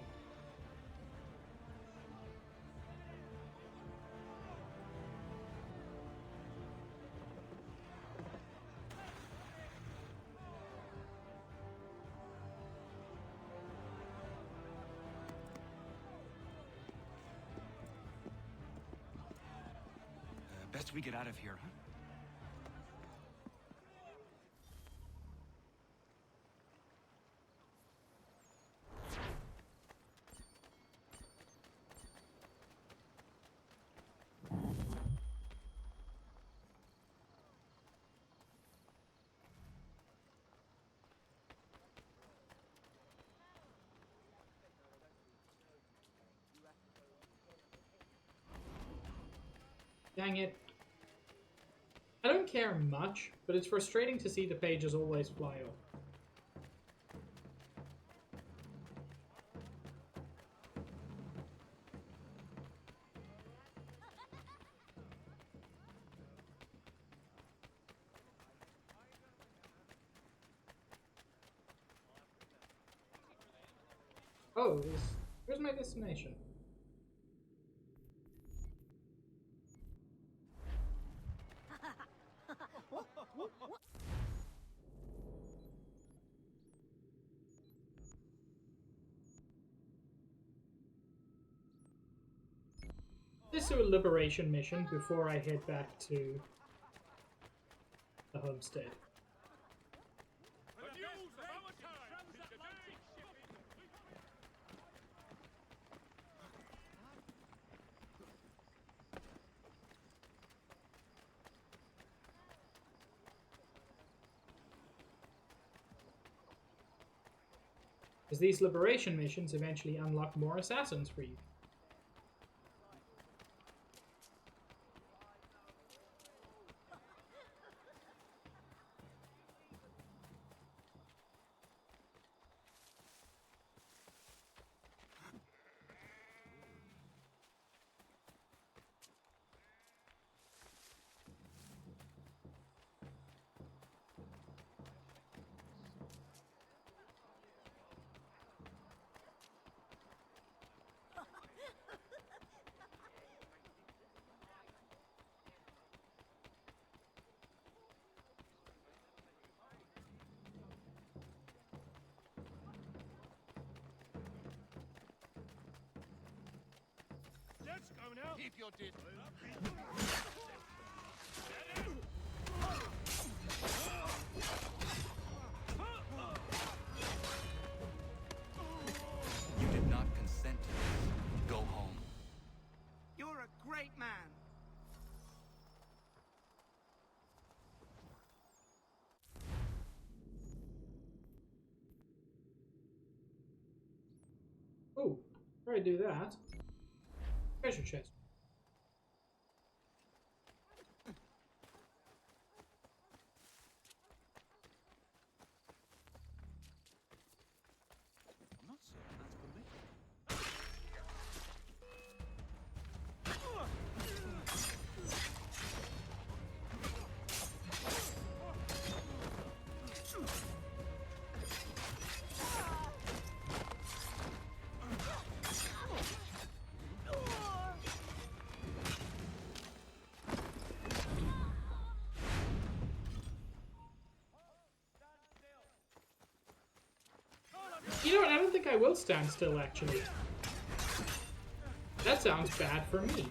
Best we get out of here, huh? Dang it. I don't care much, but it's frustrating to see the pages always fly off. Oh, where's my destination? Let's do a liberation mission before I head back to the homestead. As these liberation missions eventually unlock more assassins for you. Let's go now. Keep your distance. You did not consent to this. Go home. You're a great man. Oh, before I do that, treasure chest. I'm not certain that's for me. I will stand still, actually. That sounds bad for me.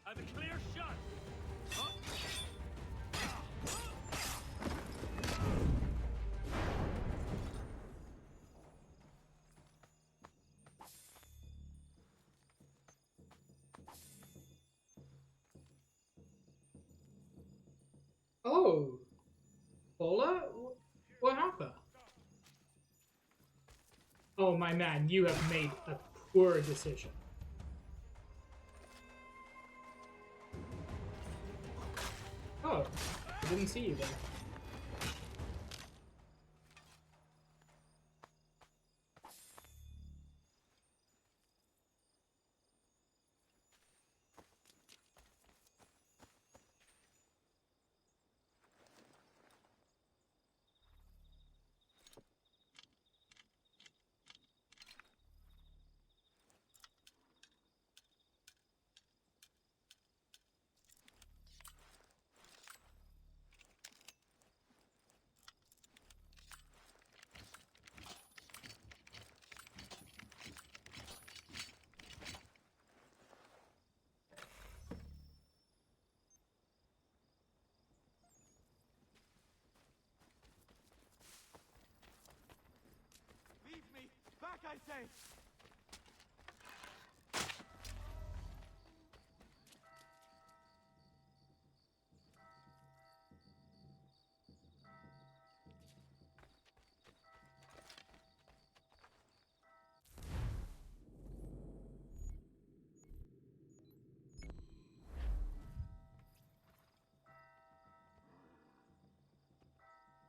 I've a clear shot. Oh, Paula? What happened? Oh, my man, you have made a poor decision. Oh, I didn't see you there. Leave me! Back, I say!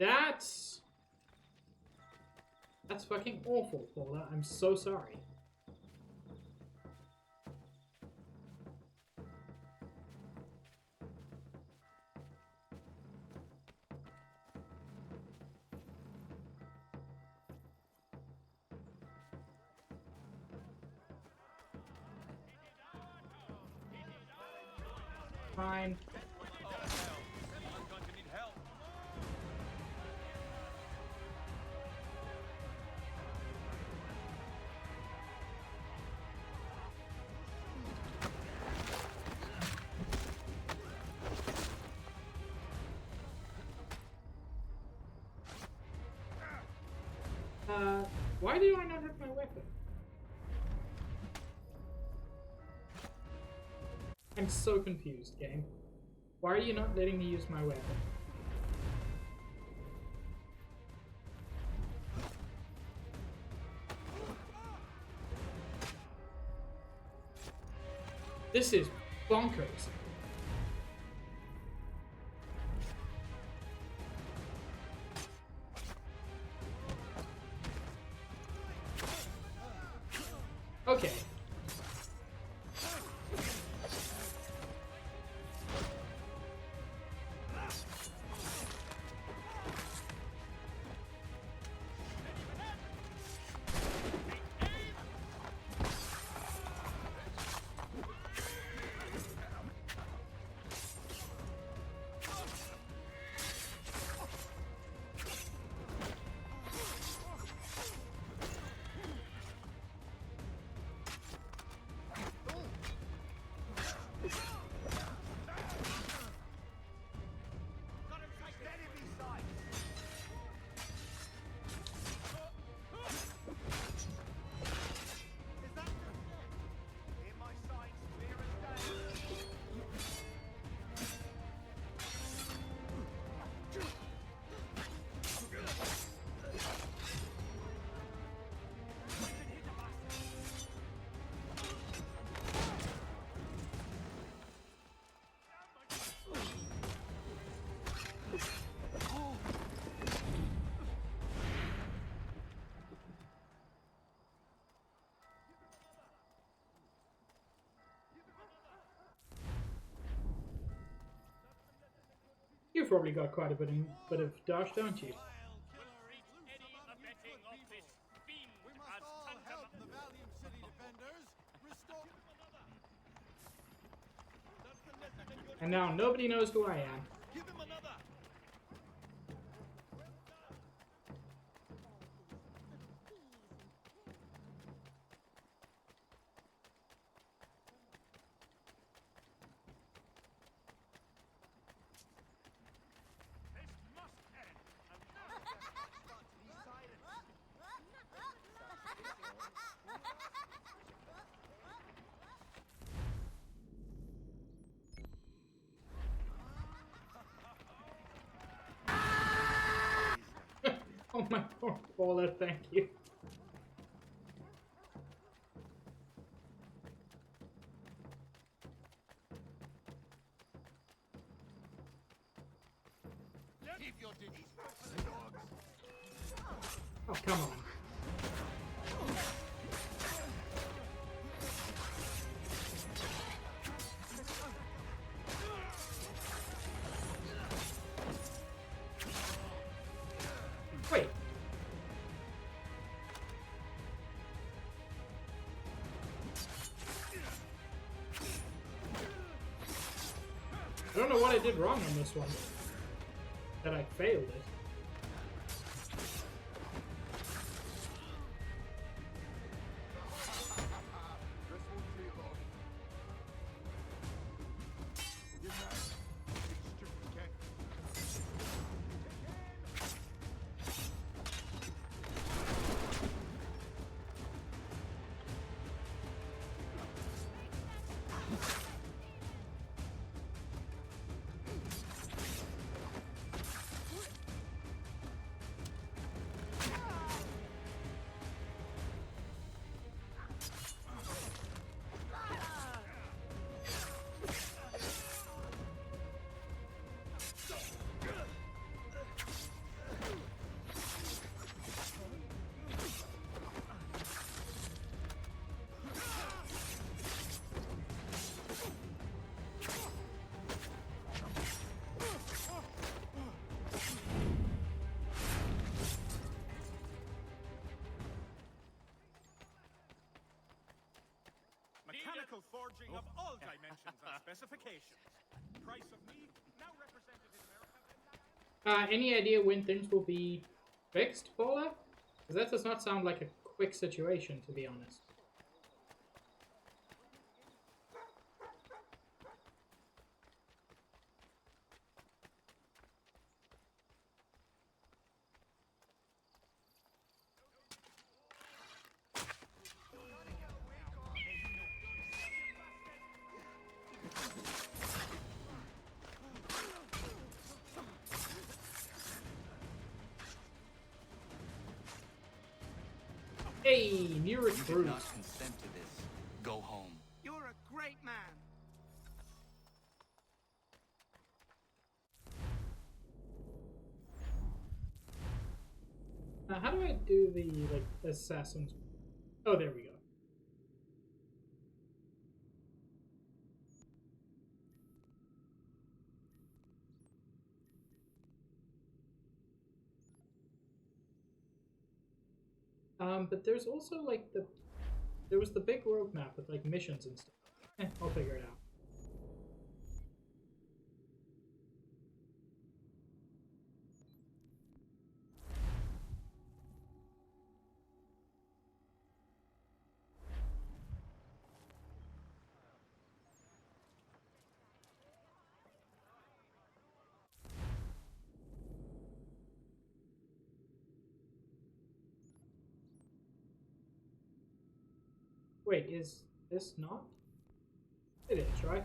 That's fucking awful, Paula. I'm so sorry. Fine. Why do I not have my weapon? I'm so confused, game. Why are you not letting me use my weapon? This is bonkers. Okay. You've probably got quite a bit of dodge, don't you? And now nobody knows who I am. Give him another. Oh my poor Paula, thank you. Keep your digits. Oh, come on. Wait. I don't know what I did wrong on this one. That I failed it. Mechanical forging of all dimensions and specifications. Price of meat, now represented in America. Any idea when things will be fixed, Paula? Because that does not sound like a quick situation, to be honest. Hey, new You recruit. did not consent to this. Go home. You're a great man. How do I do the, like, assassins? Oh, there we go. But there's also, like, there was the big world map with, like, missions and stuff. I'll figure it out. Wait, is this not? It is, right?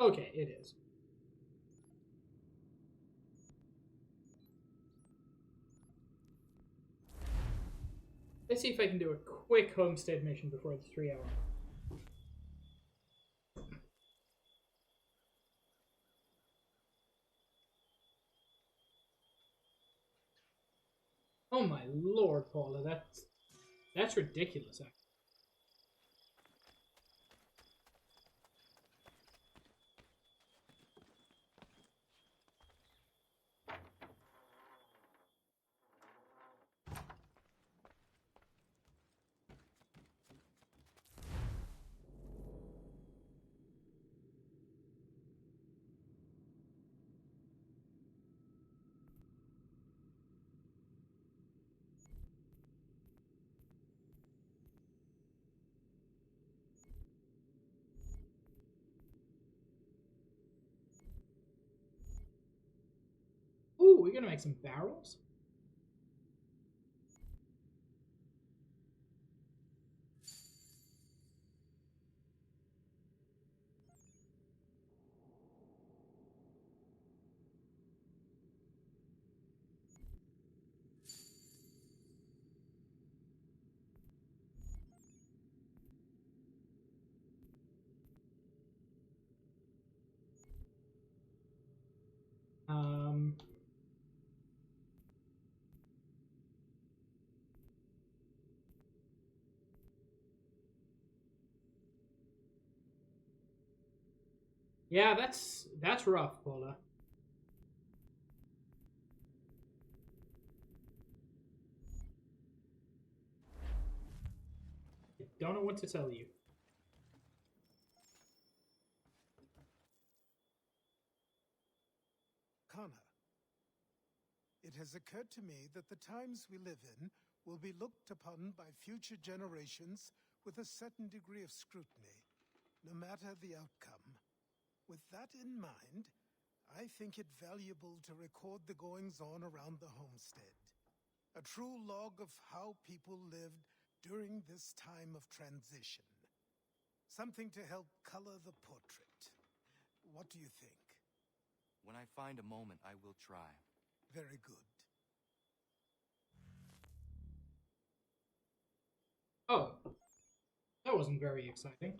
Okay, it is. Let's see if I can do a quick homestead mission before the 3-hour. Oh my lord, Paula, that's ridiculous, actually. gonna make some barrels? Yeah, that's rough, Paula. I don't know what to tell you. Connor, it has occurred to me that the times we live in will be looked upon by future generations with a certain degree of scrutiny, no matter the outcome. With that in mind, I think it valuable to record the goings-on around the homestead. A true log of how people lived during this time of transition. Something to help color the portrait. What do you think? When I find a moment, I will try. Very good. Oh, that wasn't very exciting.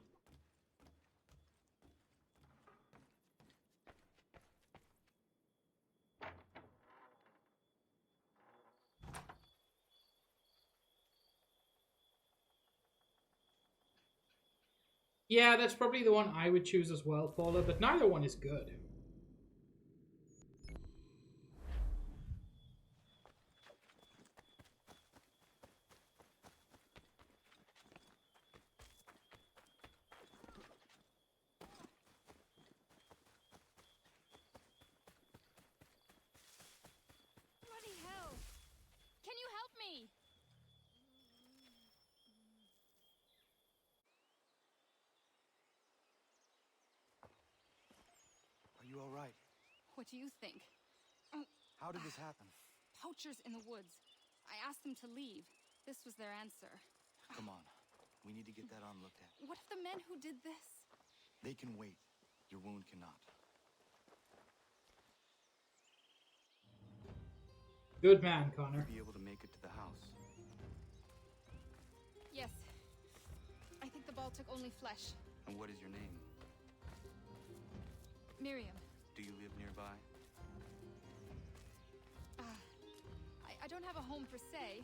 Yeah, that's probably the one I would choose as well, Paula, but neither one is good. Bloody hell! Can you help me? Are you all right? What do you think? How did this happen? Poachers in the woods. I asked them to leave. This was their answer. Come on. We need to get that arm looked at. What if the men who did this? They can wait. Your wound cannot. Good man, Connor. Be able to make it to the house. Yes. I think the ball took only flesh. And what is your name? Miriam. Do you live nearby? I don't have a home per se.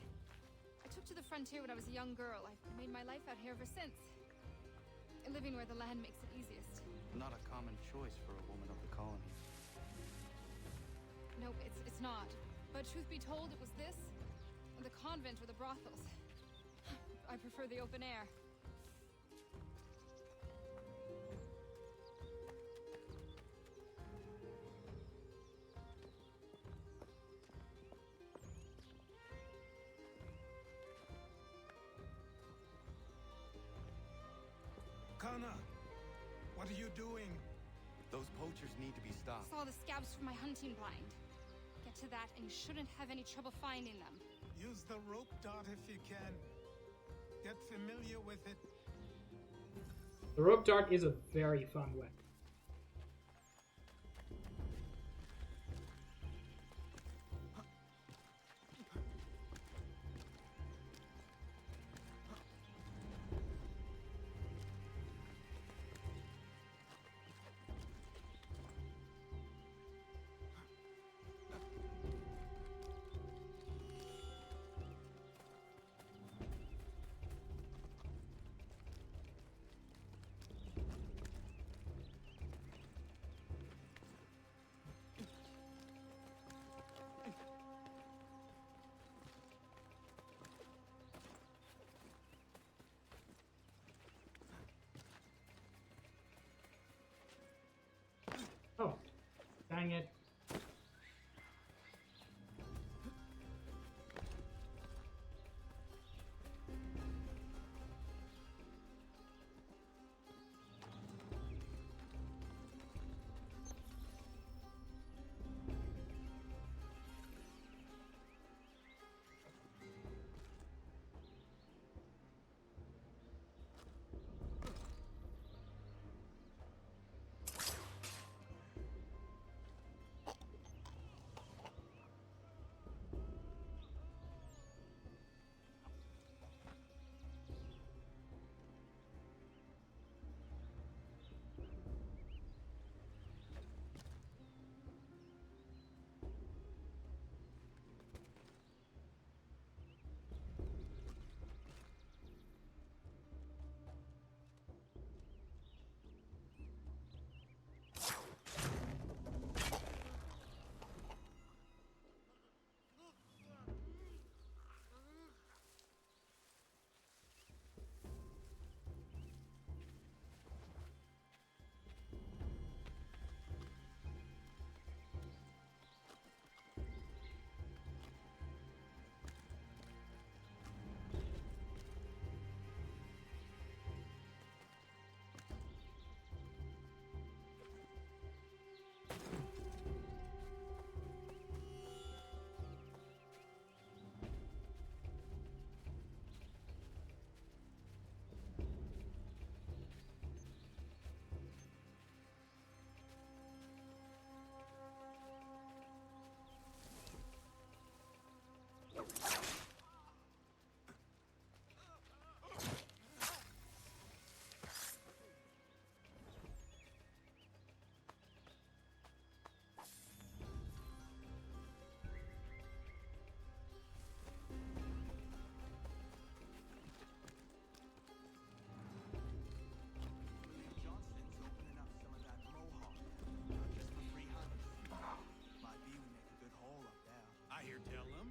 I took to the frontier when I was a young girl. I've made my life out here ever since. Living where the land makes it easiest. Not a common choice for a woman of the colony. No, it's not. But truth be told, it was this, and the convent or the brothels. I prefer the open air. Connor, what are you doing? Those poachers need to be stopped. Saw the scabs from my hunting blind. Get to that, and you shouldn't have any trouble finding them. Use the rope dart if you can. Get familiar with it. The rope dart is a very fun weapon.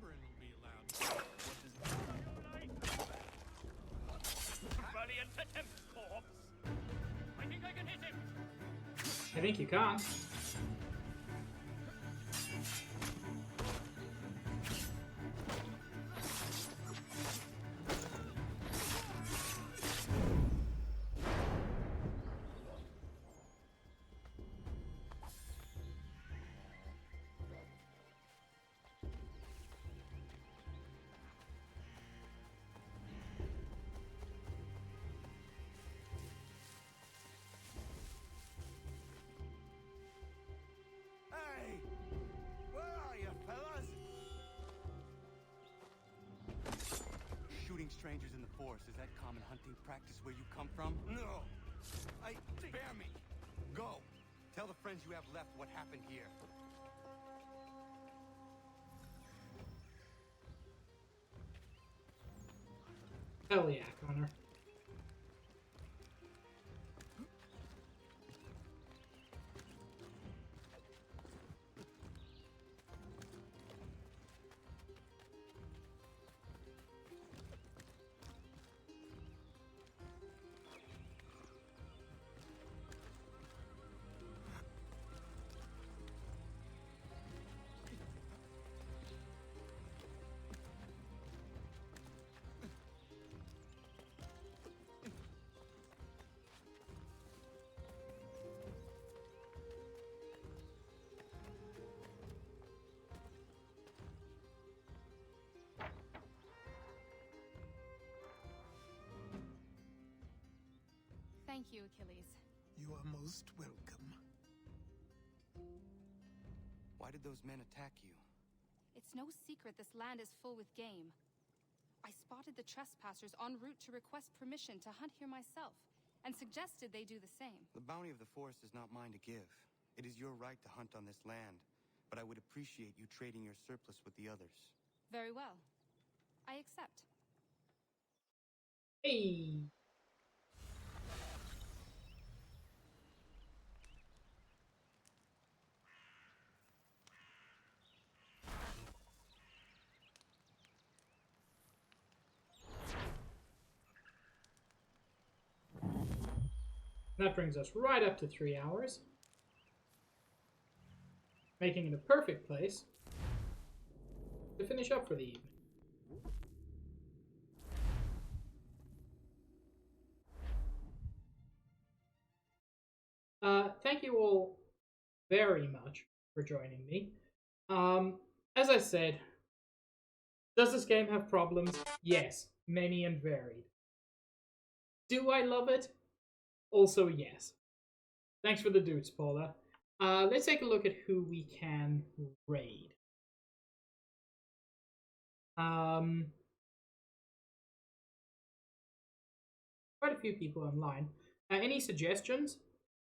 lumbering will be allowed. Brilliant attempt, corpse. I think I can hit him. I think you can't. Hey! Where are you, fellas? Shooting strangers in the forest, is that common hunting practice where you come from? No! Spare me! Go! Tell the friends you have left what happened here. Hell yeah, Connor. Thank you, Achilles. You are most welcome. Why did those men attack you? It's no secret this land is full with game. I spotted the trespassers en route to request permission to hunt here myself, and suggested they do the same. The bounty of the forest is not mine to give. It is your right to hunt on this land, but I would appreciate you trading your surplus with the others. Very well. I accept. Hey! That brings us right up to 3 hours, making it a perfect place to finish up for the evening. Thank you all very much for joining me. As I said, does this game have problems? Yes, many and varied. Do I love it? Also, yes. Thanks for the dudes, Paula. Let's take a look at who we can raid. Quite a few people online. Any suggestions?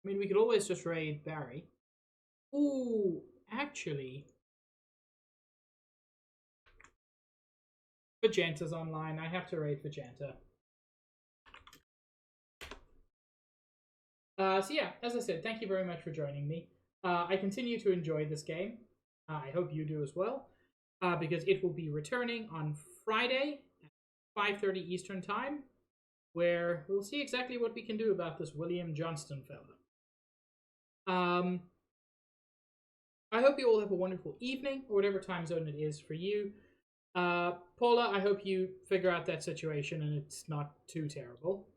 I mean, we could always just raid Barry. Ooh, actually, Vegenta's online. I have to raid Vegenta. So yeah, as I said, thank you very much for joining me. I continue to enjoy this game. I hope you do as well, because it will be returning on Friday at 5:30 Eastern Time, where we'll see exactly what we can do about this William Johnston fella. I hope you all have a wonderful evening, or whatever time zone it is for you. Paula, I hope you figure out that situation and it's not too terrible.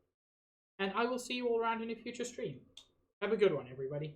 And I will see you all around in a future stream. Have a good one, everybody.